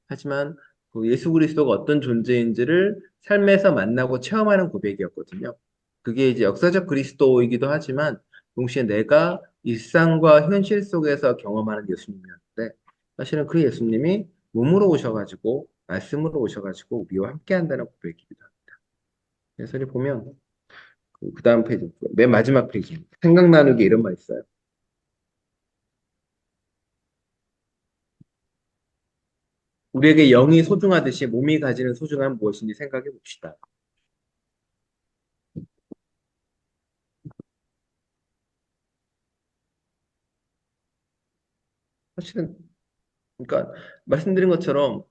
하지만 그 예수 그리스도가 어떤 존재인지를 삶에서 만나고 체험하는 고백이었거든요. 그게 이제 역사적 그리스도이기도 하지만 동시에 내가 일상과 현실 속에서 경험하는 예수님이었는데 사실은 그 예수님이 몸으로 오셔가지고 말씀으로 오셔가지고 우리와 함께 한다는 고백이기도 합니다. 그래서 이 보면 그 다음 페이지, 맨 마지막 페이지 생각 나누기 이런 말 있어요. 우리에게 영이 소중하듯이 몸이 가지는 소중함 무엇인지 생각해 봅시다. 사실은 그러니까 말씀드린 것처럼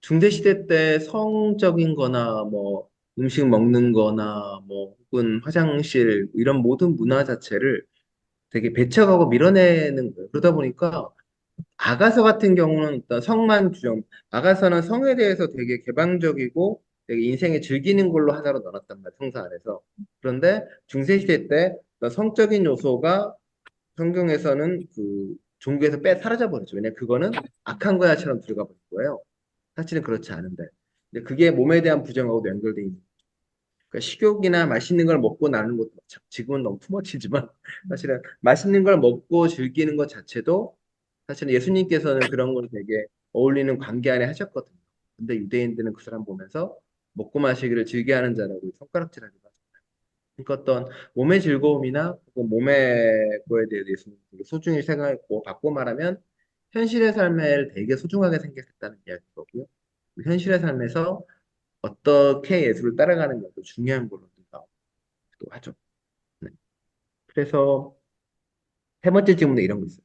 중세시대 때 성적인 거나 뭐 음식 먹는 거나 뭐 혹은 화장실 이런 모든 문화 자체를 되게 배척하고 밀어내는 거예요. 그러다 보니까 아가서 같은 경우는 어떤 성만 규정, 아가서는 성에 대해서 되게 개방적이고 되게 인생에 즐기는 걸로 하나로 넣어놨단 말이에요, 성서 안에서. 그런데 중세시대 때 어떤 성적인 요소가 성경에서는 그 종교에서 사라져 버리죠. 왜냐면 그거는 악한 거야처럼 들어가 버린 거예요. 사실은 그렇지 않은데. 근데 그게 몸에 대한 부정하고도 연결돼 있는. 그러니까 식욕이나 맛있는 걸 먹고 나는 것도 지금은 너무 투머치지만 사실은 맛있는 걸 먹고 즐기는 것 자체도 사실은 예수님께서는 그런 걸 되게 어울리는 관계 안에 하셨거든요. 근데 유대인들은 그 사람 보면서 먹고 마시기를 즐겨하는 자라고 손가락질하기도 하죠. 그러니까 어떤 몸의 즐거움이나 혹은 몸의 거에 대해 예수님이 되게 소중히 생각했고 바꿔 말하면 현실의 삶을 되게 소중하게 생각했다는 이야기거고요. 현실의 삶에서 어떻게 예수를 따라가는 것도 중요한 걸로 나오기도 하죠. 네. 그래서 세 번째 질문에 이런 거 있어요.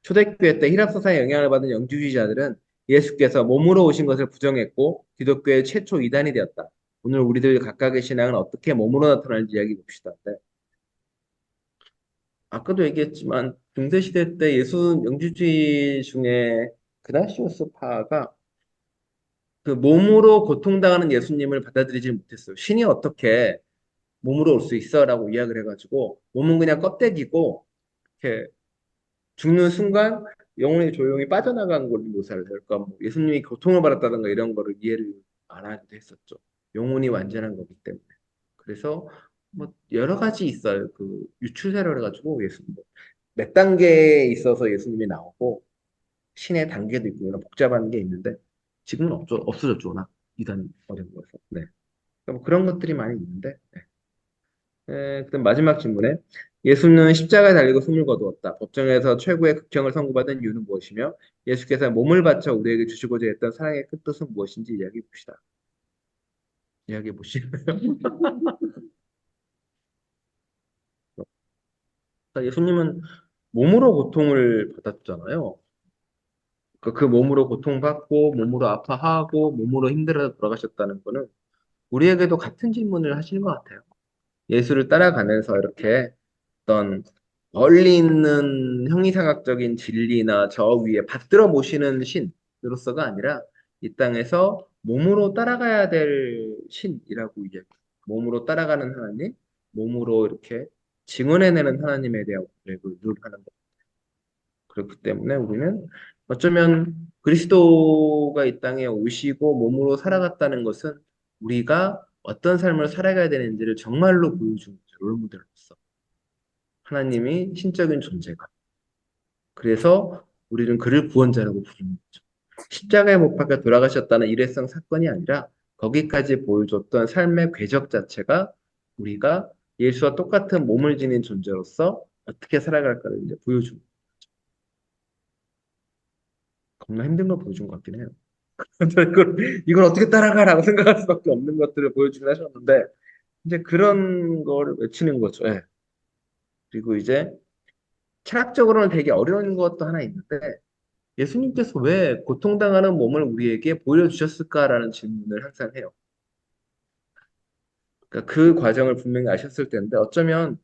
초대교회 때 히랍 사상에 영향을 받은 영주주의자들은 예수께서 몸으로 오신 것을 부정했고 기독교의 최초 이단이 되었다. 오늘 우리들 각각의 신앙은 어떻게 몸으로 나타나는지 이야기해 봅시다. 네. 아까도 얘기했지만 중세시대 때 예수 영주주의 중에 그나시오스파가 그 몸으로 고통당하는 예수님을 받아들이지 못했어요. 신이 어떻게 몸으로 올 수 있어라고 이야기를 해가지고 몸은 그냥 껍데기고 이렇게 죽는 순간 영혼이 조용히 빠져나간 걸로 묘사를 해요. 그러니까 뭐 예수님이 고통을 받았다든가 이런 거를 이해를 안 하기도 했었죠. 영혼이 완전한 거기 때문에. 그래서 뭐 여러 가지 있어요. 그 유출세를 해가지고 예수님 몇 단계에 있어서 예수님이 나오고 신의 단계도 있고 이런 복잡한 게 있는데 지금은 없어졌죠. 워낙 이단 어려운 거에서. 네. 그러니까 뭐 그런 것들이 많이 있는데 네. 그다음 마지막 질문에 예수는 십자가에 달리고 숨을 거두었다. 법정에서 최고의 극형을 선고받은 이유는 무엇이며 예수께서 몸을 바쳐 우리에게 주시고자 했던 사랑의 큰 뜻은 무엇인지 이야기해 봅시다. 이야기해 보시나요? 예수님은 몸으로 고통을 받았잖아요. 그 몸으로 고통받고 몸으로 아파하고 몸으로 힘들어서 돌아가셨다는 거는 우리에게도 같은 질문을 하시는 것 같아요. 예수를 따라가면서 이렇게 어떤 멀리 있는 형이상학적인 진리나 저 위에 받들어 모시는 신으로서가 아니라 이 땅에서 몸으로 따라가야 될 신이라고 이제 몸으로 따라가는 하나님, 몸으로 이렇게 증언해내는 하나님에 대한 고백을 늘 하는 것. 그렇기 때문에 우리는 어쩌면 그리스도가 이 땅에 오시고 몸으로 살아갔다는 것은 우리가 어떤 삶을 살아가야 되는지를 정말로 보여주는 거죠. 롤모델로서. 하나님이 신적인 존재가. 그래서 우리는 그를 구원자라고 부르는 거죠. 십자가에 못 박혀 돌아가셨다는 일회성 사건이 아니라 거기까지 보여줬던 삶의 궤적 자체가 우리가 예수와 똑같은 몸을 지닌 존재로서 어떻게 살아갈까를 이제 보여주는 겁나 힘든 걸 보여준 것 같긴 해요. 이걸 어떻게 따라가라고 생각할 수밖에 없는 것들을 보여주긴 하셨는데 이제 그런 거를 외치는 거죠. 예. 그리고 이제 철학적으로는 되게 어려운 것도 하나 있는데 예수님께서 왜 고통당하는 몸을 우리에게 보여주셨을까라는 질문을 항상 해요. 그러니까 그 과정을 분명히 아셨을 텐데 어쩌면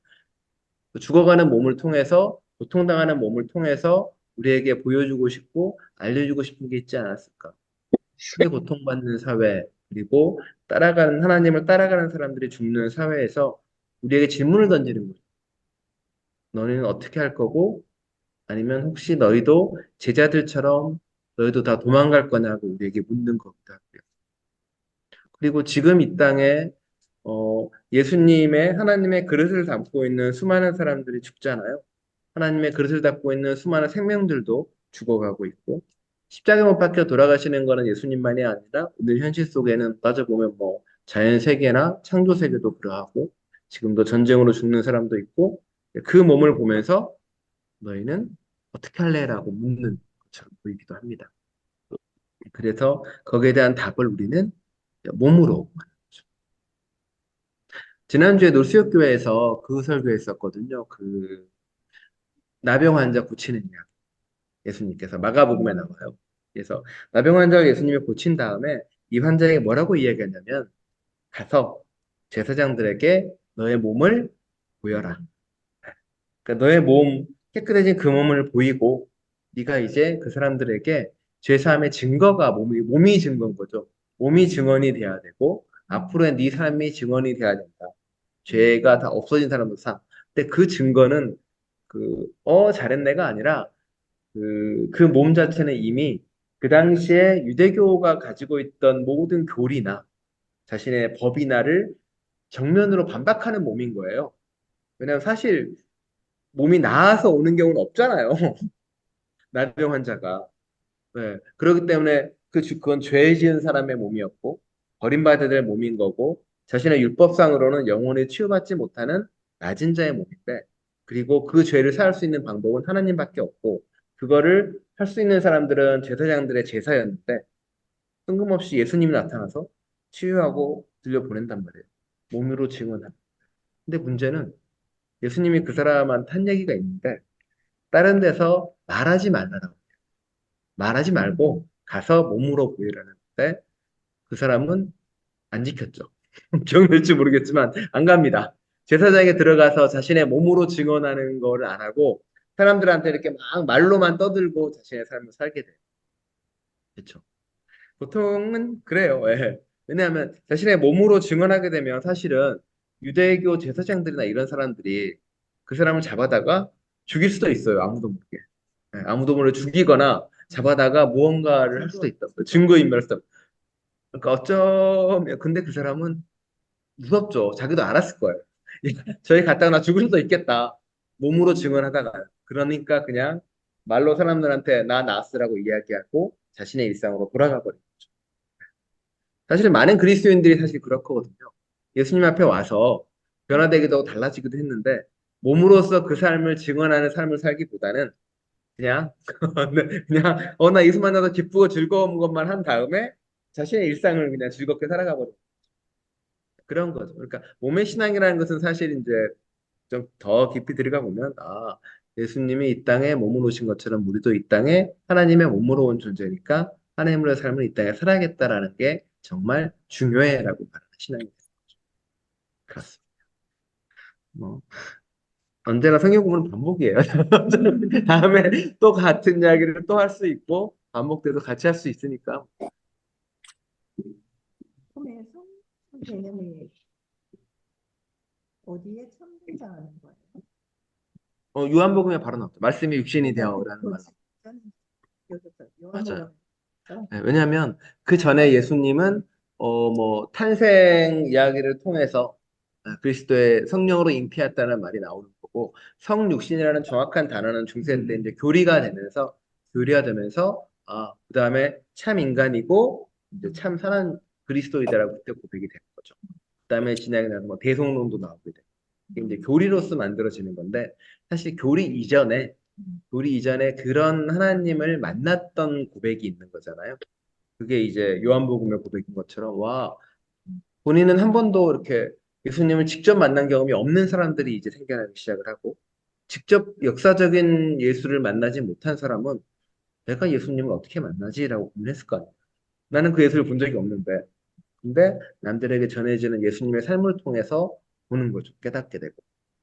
그 죽어가는 몸을 통해서 고통당하는 몸을 통해서 우리에게 보여주고 싶고 알려주고 싶은 게 있지 않았을까. 크게 고통받는 사회 그리고 따라가는 하나님을 따라가는 사람들이 죽는 사회에서 우리에게 질문을 던지는 거죠. 너희는 어떻게 할 거고 아니면 혹시 너희도 제자들처럼 너희도 다 도망갈 거냐고 우리에게 묻는 겁니다. 그리고 지금 이 땅에 예수님의 하나님의 그릇을 담고 있는 수많은 사람들이 죽잖아요. 하나님의 그릇을 담고 있는 수많은 생명들도 죽어가고 있고 십자가 못 박혀 돌아가시는 거는 예수님만이 아니라 오늘 현실 속에는 따져보면 뭐 자연 세계나 창조 세계도 그러하고 지금도 전쟁으로 죽는 사람도 있고 그 몸을 보면서 너희는 어떻게 할래라고 묻는 것처럼 보이기도 합니다. 그래서 거기에 대한 답을 우리는 몸으로. 지난주에 놀수역교회에서 그 설교했었거든요. 그 나병 환자 고치는 이야기. 예수님께서 마가복음에 나와요. 그래서 나병 환자를 예수님이 고친 다음에 이 환자에게 뭐라고 이야기하냐면 가서 제사장들에게 너의 몸을 보여라. 그러니까 너의 몸 깨끗해진 그 몸을 보이고 네가 이제 그 사람들에게 죄사함의 증거가 몸이 증거인 거죠. 몸이 증언이 돼야 되고 앞으로의 네 삶이 증언이 돼야 된다. 죄가 다 없어진 사람도 사. 근데 그 증거는 잘했네가 아니라 그 몸 자체는 이미 그 당시에 유대교가 가지고 있던 모든 교리나 자신의 법이나를 정면으로 반박하는 몸인 거예요. 왜냐하면 사실 몸이 나아서 오는 경우는 없잖아요. 나병 환자가. 네. 그렇기 때문에 그건 죄 지은 사람의 몸이었고 버림받아야 될 몸인 거고 자신의 율법상으로는 영혼이 치유받지 못하는 낮은 자의 몸인데 그리고 그 죄를 사할 수 있는 방법은 하나님밖에 없고 그거를 할 수 있는 사람들은 제사장들의 제사였는데 뜬금없이 예수님이 나타나서 치유하고 들려보낸단 말이에요. 몸으로 증언하는. 근데 문제는 예수님이 그 사람한테 한 얘기가 있는데 다른 데서 말하지 말라고. 말하지 말고 가서 몸으로 보이라는데 그 사람은 안 지켰죠. 기억날지 모르겠지만 안 갑니다. 제사장에 들어가서 자신의 몸으로 증언하는 거를 안 하고 사람들한테 이렇게 막 말로만 떠들고 자신의 삶을 살게 돼요. 그렇죠. 보통은 그래요. 예. 왜냐하면 자신의 몸으로 증언하게 되면 사실은 유대교 제사장들이나 이런 사람들이 그 사람을 잡아다가 죽일 수도 있어요. 아무도 모르게. 예, 아무도 모르게 죽이거나 잡아다가 무언가를 할 수도 있다. 증거인멸할 수도. 그러니까 어쩌면 근데 그 사람은 무섭죠. 자기도 알았을 거예요. 저희 갔다가 나 죽을 수도 있겠다. 몸으로 증언하다가. 그러니까 그냥 말로 사람들한테 나 나았으라고 이야기하고 자신의 일상으로 돌아가 버려요. 사실 많은 그리스도인들이 사실 그렇거든요. 예수님 앞에 와서 변화되기도 하고 달라지기도 했는데 몸으로서 그 삶을 증언하는 삶을 살기보다는 그냥 그냥 나 예수 만나서 기쁘고 즐거운 것만 한 다음에 자신의 일상을 그냥 즐겁게 살아가 버려. 그런 거죠. 그러니까 몸의 신앙이라는 것은 사실 이제 좀 더 깊이 들어가 보면 예수님이 이 땅에 몸으로 오신 것처럼 우리도 이 땅에 하나님의 몸으로 온 존재니까 하나님의 삶을 이 땅에 살아야겠다라는 게 정말 중요해라고 말하는 신앙이 되는 거죠. 그렇습니다. 뭐 언제나 성경 공부는 반복이에요. 다음에 또 같은 이야기를 또 할 수 있고 반복돼도 같이 할 수 있으니까. 처음에 성 개념이 어디에 처음 등장하는 거예요? 요한복음에 바로 나왔죠. 말씀이 육신이 되어라는 그 말. 직전 여기서 맞아요. 요한복음 네, 왜냐하면 그 전에 예수님은 뭐 탄생 이야기를 통해서 그리스도의 성령으로 잉태했다는 말이 나오는 거고 성육신이라는 정확한 단어는 중세 때 이제 교리가 되면서 교리가 되면서 그다음에 참 인간이고 이제 참 사는 그리스도이다라고 그때 고백이 되는 거죠. 그다음에 진행이 나서 뭐 대성론도 나오게 되고 이게 이제 교리로서 만들어지는 건데 사실 교리 이전에 그런 하나님을 만났던 고백이 있는 거잖아요. 그게 이제 요한복음의 고백인 것처럼 본인은 한 번도 이렇게 예수님을 직접 만난 경험이 없는 사람들이 이제 생겨나기 시작을 하고 직접 역사적인 예수를 만나지 못한 사람은 내가 예수님을 어떻게 만나지라고 고민했을 거 아니에요. 나는 그 예수를 본 적이 없는데 근데 남들에게 전해지는 예수님의 삶을 통해서 보는 거죠. 깨닫게 되고.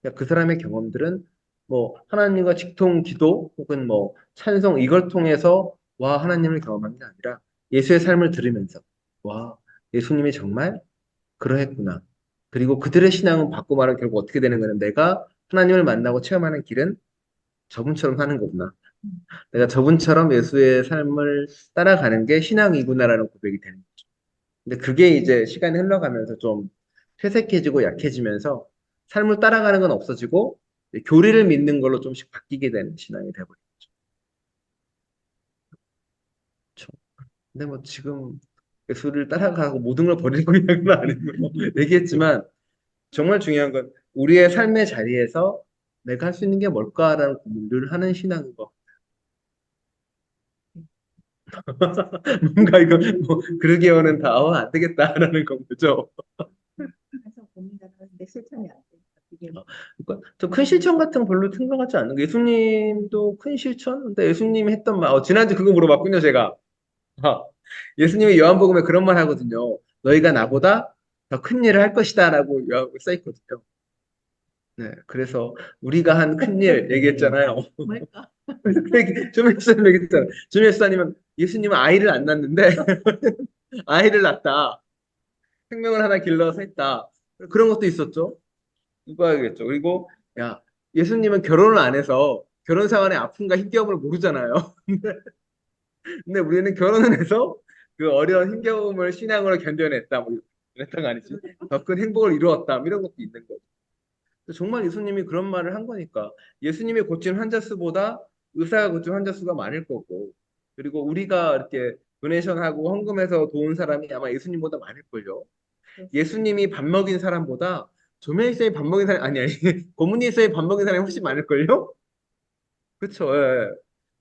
그러니까 그 사람의 경험들은 뭐 하나님과 직통 기도 혹은 뭐 찬송 이걸 통해서 하나님을 경험한 게 아니라 예수의 삶을 들으면서 예수님이 정말 그러했구나. 그리고 그들의 신앙은 바꿔 말하면 결국 어떻게 되는 거는 내가 하나님을 만나고 체험하는 길은 저분처럼 사는 거구나. 내가 저분처럼 예수의 삶을 따라가는 게 신앙이구나라는 고백이 되는 거죠. 근데 그게 이제 시간이 흘러가면서 좀 퇴색해지고 약해지면서 삶을 따라가는 건 없어지고 이제 교리를 믿는 걸로 좀씩 바뀌게 되는 신앙이 돼버렸죠. 그렇죠. 근데 뭐 지금 예수를 따라가고 모든 걸 버리고 있는 건 아니고 얘기했지만 정말 중요한 건 우리의 삶의 자리에서 내가 할 수 있는 게 뭘까라는 고민을 하는 신앙인 거. 뭔가 이거 뭐 그러기에는 다 안 되겠다라는 거죠. 그래서 고민을 하는데 실천이 안 되니까 그게 그러니까 저큰 실천 같은 거 별로 생각하지 않는 게 예수님도 큰 실천? 근데 예수님이 했던 말, 지난주 그거 물어봤군요, 제가. 아, 예수님이 요한복음에 그런 말 하거든요. 너희가 나보다 더 큰 일을 할 것이다라고 써 있거든요. 네, 그래서 우리가 한 큰 일 얘기했잖아요. 뭘까? 조명수님 얘기했잖아요. 조명수님은 예수님은 아이를 안 낳는데 아이를 낳다. 생명을 하나 길러서 했다. 그런 것도 있었죠. 누가 하겠죠. 그리고 야, 예수님은 결혼을 안 해서 결혼 생활의 아픔과 힘겨움을 모르잖아요. 근데 우리는 결혼을 해서 그 어려운 힘겨움을 신앙으로 견뎌냈다. 뭐 이랬던 거 아니지? 더 큰 행복을 이루었다. 뭐 이런 것도 있는 거죠. 정말 예수님이 그런 말을 한 거니까 예수님이 고친 환자 수보다 의사가 고친 환자 수가 많을 거고 그리고 우리가 이렇게 도네이션하고 헌금해서 도운 사람이 아마 예수님보다 많을걸요. 예수님이 밥 먹인 사람보다 조메이서의 밥 먹인 사람 아니 고문이서의 밥 먹인 사람이 훨씬 많을걸요? 그렇죠. 예.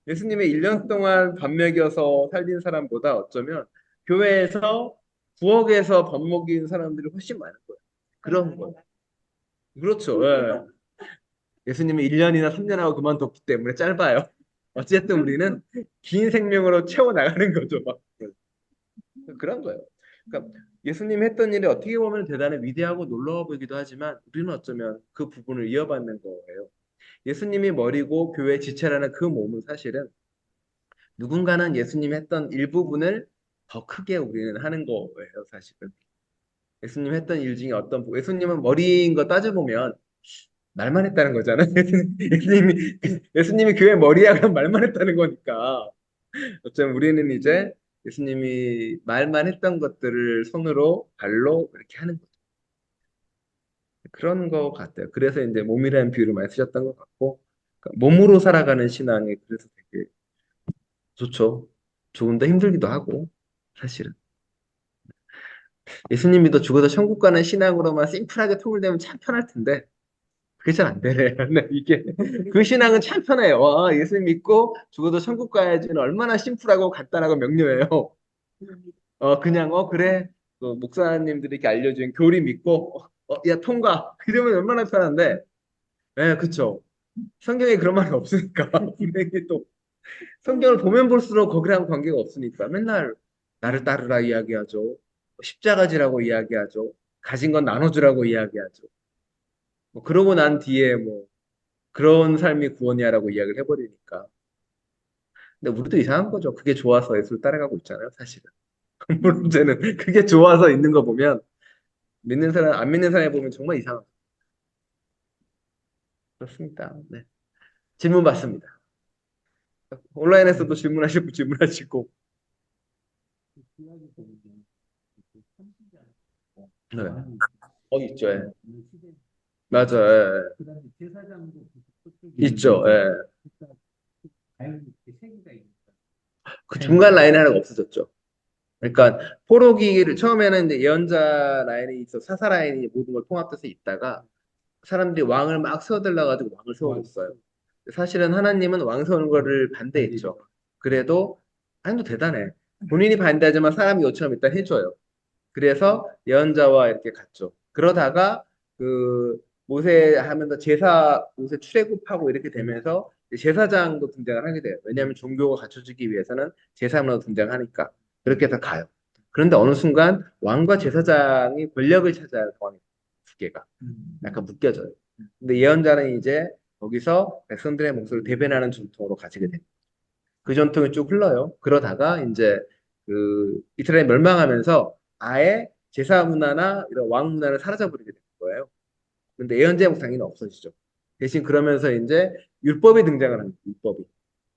예수님의 1년 동안 밥 먹여서 살린 사람보다 어쩌면 교회에서 부엌에서 밥 먹인 사람들이 훨씬 많을 거예요. 그런 거예요. 그렇죠. 예. 예수님이 1년이나 3년하고 그만뒀기 때문에 짧아요. 어쨌든 우리는 긴 생명으로 채워나가는 거죠. 막. 그런 거예요. 그러니까 예수님이 했던 일이 어떻게 보면 대단히 위대하고 놀라워 보이기도 하지만 우리는 어쩌면 그 부분을 이어받는 거예요. 예수님이 머리고 교회 지체라는 그 몸은 사실은 누군가는 예수님이 했던 일부분을 더 크게 우리는 하는 거예요, 사실은. 예수님 했던 일 중에 예수님은 머리인 거 따져보면 말만 했다는 거잖아요. 예수님이 교회 머리야 그럼 말만 했다는 거니까. 어쩌면 우리는 이제 예수님이 말만 했던 것들을 손으로 발로 이렇게 하는 거죠. 그런 거 같아요. 그래서 이제 몸이라는 비유를 많이 쓰셨던 것 같고 그러니까 몸으로 살아가는 신앙이 그래서 되게 좋죠. 좋은데 힘들기도 하고 사실은 예수님 믿어 죽어서 천국 가는 신앙으로만 심플하게 통일되면 참 편할 텐데 그게 잘 안 되네요. 네, 이게 그 신앙은 참 편해요. 와, 예수 믿고 죽어도 천국 가야지는 얼마나 심플하고 간단하고 명료해요. 그냥 그래. 그 목사님들이 이렇게 알려준 교리 믿고 야 통과. 이러면 얼마나 편한데. 네, 그쵸. 성경에 그런 말이 없으니까 분명히 또 성경을 보면 볼수록 거기랑 관계가 없으니까 맨날 나를 따르라 이야기하죠. 십자가지라고 이야기하죠. 가진 건 나눠주라고 이야기하죠. 뭐 그러고 난 뒤에 뭐 그런 삶이 구원이야라고 이야기를 해버리니까. 근데 우리도 이상한 거죠. 그게 좋아서 예수를 따라가고 있잖아요, 사실은. 문제는 그게 좋아서 있는 거 보면 믿는 사람, 안 믿는 사람이 보면 정말 이상하죠. 그렇습니다. 네. 질문 받습니다. 온라인에서도 질문하시고 질문하시고. 신학에 보면 그 선지자 네. 요한이 있죠. 예. 있는 시대 맞아요. 그다음에 제사장도 그쪽에 있죠. 예. 그러니까 자연히 이렇게 세계가 있니까 그 중간 라인 하나가 없어졌죠. 그러니까 포로기를 처음에는 이제 예언자 라인이 있어 사사 라인이 모든 걸 통합돼서 있다가 사람들이 왕을 막 세워달라 가지고 왕을 세워줬어요. 사실은 하나님은 왕 세우는 거를 반대했죠. 그래도 하나님도 대단해. 본인이 반대하지만 사람이 요청하면 일단 해줘요. 그래서 예언자와 이렇게 갔죠. 그러다가 그 모세 하면서 모세 출애굽하고 이렇게 되면서 제사장도 등장을 하게 돼요. 왜냐하면 종교가 갖춰지기 위해서는 제사장으로 등장하니까 그렇게 해서 가요. 그런데 어느 순간 왕과 제사장이 권력을 차지할 상황이 두 개가 약간 묶여져요. 근데 예언자는 이제 거기서 백성들의 목소리를 대변하는 전통으로 가지게 돼요. 그 전통이 쭉 흘러요. 그러다가 이제 그 이스라엘 멸망하면서 아예 제사 문화나 이런 왕 문화를 사라져버리게 된 거예요. 근데 예언자 목상이는 없어지죠. 대신 그러면서 이제 율법이 등장을 합니다. 율법이.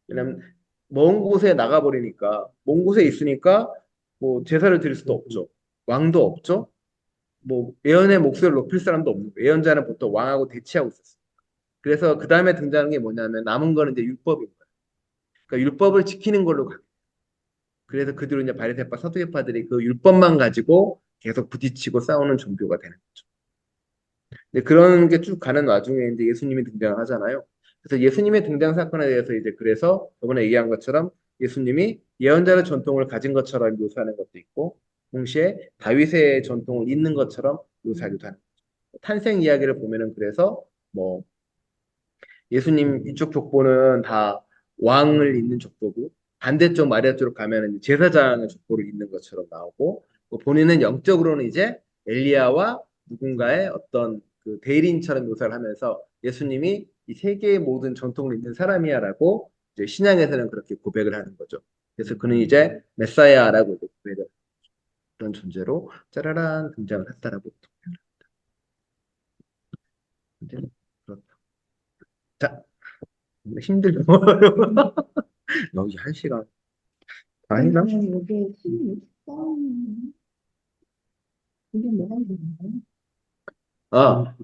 왜냐면 먼 곳에 나가버리니까 먼 곳에 있으니까 뭐 제사를 드릴 수도 없죠. 왕도 없죠. 뭐 예언의 목소리를 높일 사람도 없는 거예요. 예언자는 보통 왕하고 대치하고 있었어요. 그래서 그 다음에 등장하는 게 뭐냐면 남은 거는 이제 율법인 거예요. 그러니까 율법을 지키는 걸로 가. 그래서 그 뒤로 이제 바리새파 사두개파들이 그 율법만 가지고 계속 부딪히고 싸우는 종교가 되는 거죠. 근데 그런 게 쭉 가는 와중에 이제 예수님이 등장하잖아요. 그래서 예수님의 등장 사건에 대해서 이제 그래서 저번에 얘기한 것처럼 예수님이 예언자의 전통을 가진 것처럼 묘사하는 것도 있고 동시에 다윗의 전통을 잇는 것처럼 묘사하기도 하는 거죠. 탄생 이야기를 보면은 그래서 뭐 예수님 이쪽 족보는 다 왕을 잇는 족보고 반대쪽 마리아 쪽으로 가면은 제사장의 족보를 잇는 것처럼 나오고 뭐 본인은 영적으로는 이제 엘리야와 누군가의 어떤 그 대리인처럼 묘사를 하면서 예수님이 이 세계의 모든 전통을 잇는 사람이야라고 이제 신약에서는 그렇게 고백을 하는 거죠. 그래서 그는 이제 메사야라고 이제 고백을 그런 존재로 짜라란 등장을 했다라고 이제 그렇다. 자, 힘들죠. 여기 한 시간 아닌가? 그러면 이게 16번 이게 뭐가 있나요?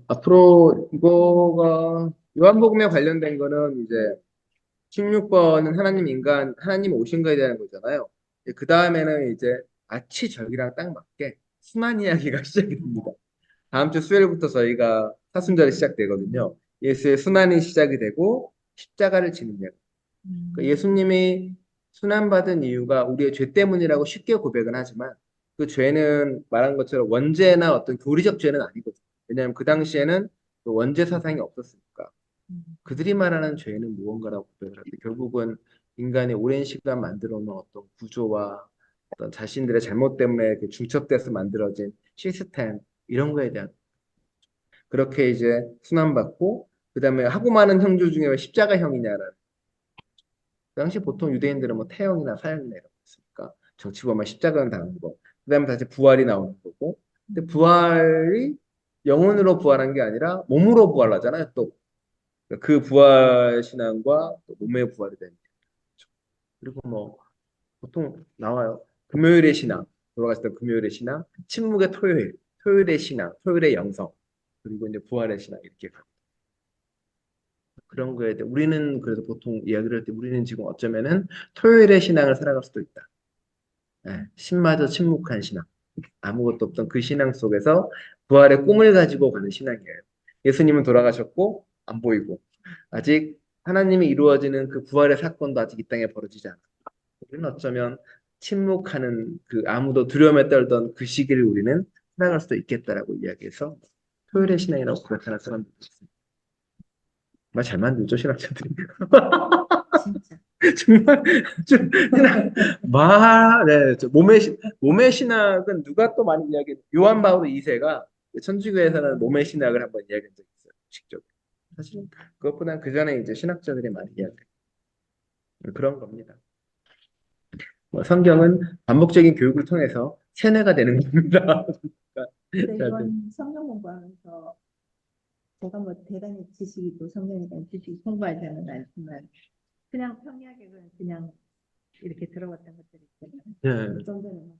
앞으로 이거가 요한복음에 관련된 거는 이제 16번은 하나님 인간, 하나님 오신 거에 대한 거잖아요. 그 다음에는 이제 아치절기랑 딱 맞게 수만 이야기가 시작이 됩니다. 다음 주 수요일부터 저희가 사순절이 시작되거든요. 예수의 순환이 시작이 되고 십자가를 지는 이야기. 그러니까 예수님이 순환받은 이유가 우리의 죄 때문이라고 쉽게 고백은 하지만 그 죄는 말한 것처럼 원죄나 어떤 교리적 죄는 아니거든요. 왜냐하면 그 당시에는 그 원죄 사상이 없었으니까. 그들이 말하는 죄는 무언가라고 고백을 하는데 결국은 인간이 오랜 시간 만들어 놓은 어떤 구조와 어떤 자신들의 잘못 때문에 이렇게 중첩돼서 만들어진 시스템 이런 거에 대한 그렇게 이제 순환받고 그다음에 하고 많은 형제 중에 왜 십자가형이냐라는 그 당시 보통 유대인들은 뭐 태형이나 사형이나 이런 거 있으니까 정치범을 십자가는 당하는 거. 그다음에 다시 부활이 나오는 거고. 근데 부활이 영혼으로 부활한 게 아니라 몸으로 부활하잖아요. 또 그 부활 신앙과 또 몸의 부활이 되는 거죠. 그리고 뭐 보통 나와요. 금요일의 신앙, 돌아갔을 때 금요일의 신앙, 침묵의 토요일, 토요일의 신앙, 토요일의 영성, 그리고 이제 부활의 신앙 이렇게 가요. 그런 거에 대해 우리는 그래서 보통 이야기를 할 때 우리는 지금 어쩌면은 토요일의 신앙을 살아갈 수도 있다. 예, 신마저 침묵한 신앙. 아무것도 없던 그 신앙 속에서 부활의 꿈을 가지고 가는 신앙이에요. 예수님은 돌아가셨고 안 보이고 아직 하나님이 이루어지는 그 부활의 사건도 아직 이 땅에 벌어지지 않아. 우리는 어쩌면 침묵하는 그 아무도 두려움에 떨던 그 시기를 우리는 살아갈 수도 있겠다라고 이야기해서 토요일의 신앙이라고 고백하는 사람들이 있습니다. 정말 잘 만들죠 신학자들이. 진짜. 정말 네, 몸의 신학은 누가 또 많이 이야기 요한 바오로 2세가 천주교에서는 몸의 신학을 한번 이야기한 적이 있어요. 직접. 사실은 그것보다는 그 전에 이제 신학자들이 많이 이야기 그런 겁니다. 뭐 성경은 반복적인 교육을 통해서 세뇌가 되는 겁니다. 근데 이건 성경 공부하면서 제가 뭐 대단히 지식이 또 성경에 대한 지식이 풍부하지는 않지만 그냥 평이하게 그냥 이렇게 들어봤던 것들이 있잖아요. 예, 좀 전에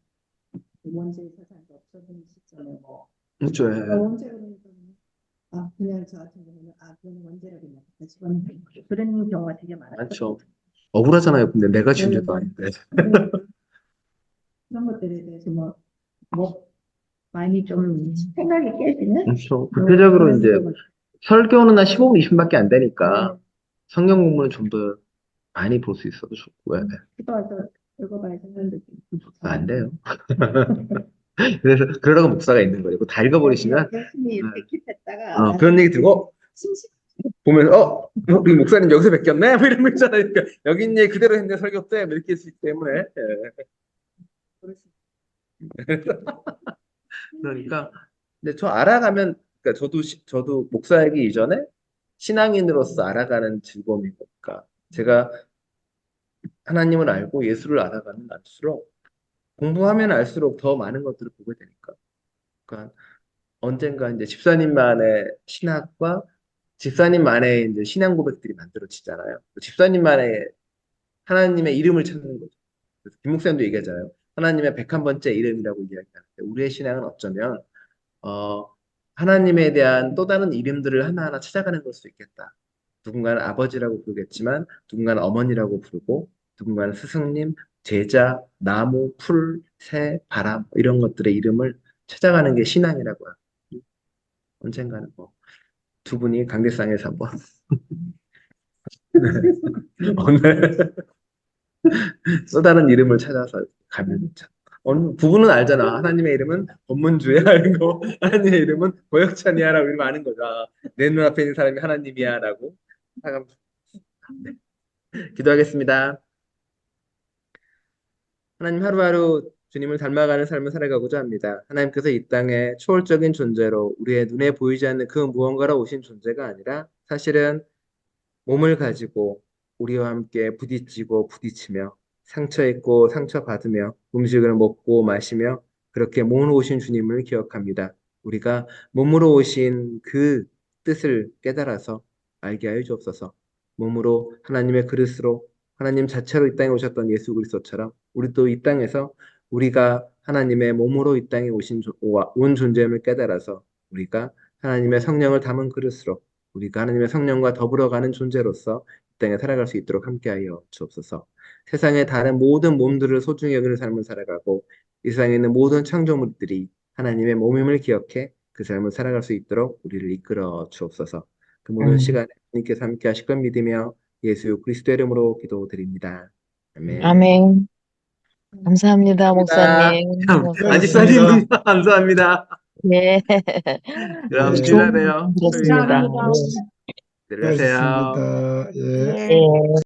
원죄의 사상도 없어진 시점에 뭐 그렇죠. 예. 원죄로 그러니까 그냥 저 같은 경우는 그건 원죄로 그냥 집어넣는 그런 경우가 되게 많았어요. 많죠. 억울하잖아요. 근데 내가 지은 죄도 아닌데. 그런 것들에 대해서 뭐 많이 좀 생각이 깨지는 그렇죠. 구체적으로 이제 설교는 한 15분, 20분밖에 안 되니까 성경 공부는 좀 더 많이 볼 수 있어도 좋고요. 네. 기도와서 읽어봐야 되는데 안 돼요. 그래서 그러라고 목사가 있는 거예요. 그거 다 읽어버리시면 열심히 이렇게 킵했다가 그런 얘기 들고 심심 보면 우리 목사님 여기서 베꼈네? 뭐 이런 거 있잖아요. 그러니까 여기 있는 얘기 그대로 했는데 설교 때 이렇게 있기 때문에 그러니까 근데 저 알아가면 그러니까 저도 목사이기 이전에 신앙인으로서 알아가는 즐거움인 거니까 제가 하나님을 알고 예수를 알아가면 알수록 공부하면 알수록 더 많은 것들을 보게 되니까 그러니까 언젠가 이제 집사님만의 신학과 집사님만의 이제 신앙 고백들이 만들어지잖아요. 집사님만의 하나님의 이름을 찾는 거죠. 그래서 김 목사님도 얘기하잖아요. 하나님의 101번째 이름이라고 이야기하는데 우리의 신앙은 어쩌면 어, 하나님에 대한 또 다른 이름들을 하나하나 찾아가는 걸 수 있겠다. 누군가는 아버지라고 부르겠지만 누군가는 어머니라고 부르고 누군가는 스승님, 제자, 나무, 풀, 새, 바람 이런 것들의 이름을 찾아가는 게 신앙이라고 합니다. 언젠가는 뭐 두 분이 강대상에서 한번 오늘 또 다른 이름을 찾아서 가면 참. 부부는 알잖아. 하나님의 이름은 법문주야 이거. 하나님의 이름은 고역찬이야라고 이러면 아는 거죠. 아, 내 눈앞에 있는 사람이 하나님이야라고. 네. 기도하겠습니다. 하나님 하루하루 주님을 닮아가는 삶을 살아가고자 합니다. 하나님께서 이 땅에 초월적인 존재로 우리의 눈에 보이지 않는 그 무언가로 오신 존재가 아니라 사실은 몸을 가지고 우리와 함께 부딪히고 부딪히며 상처 입고 상처 받으며 음식을 먹고 마시며 그렇게 몸으로 오신 주님을 기억합니다. 우리가 몸으로 오신 그 뜻을 깨달아서 알게 하여 주옵소서. 몸으로 하나님의 그릇으로 하나님 자체로 이 땅에 오셨던 예수 그리스도처럼 우리도 이 땅에서 우리가 하나님의 몸으로 이 땅에 온 존재임을 깨달아서 우리가 하나님의 성령을 담은 그릇으로 우리가 하나님의 성령과 더불어가는 존재로서 이 땅에 살아갈 수 있도록 함께하여 주옵소서. 세상의 다른 모든 몸들을 소중히 여기는 삶을 살아가고 이 세상에 있는 모든 창조물들이 하나님의 몸임을 기억해 그 삶을 살아갈 수 있도록 우리를 이끌어 주옵소서. 그 모든 시간에 주님께서 함께 하실 것 믿으며 예수 그리스도 이름으로 기도드립니다. 아멘. 아멘. 감사합니다, 감사합니다. 목사님. 안집사님 감사합니다. 예. 그럼 네. 좋은 주일하네요. 말씀 들었습니다. 감사합니다. 들어가세요. 수고하셨습니다. 예. 예.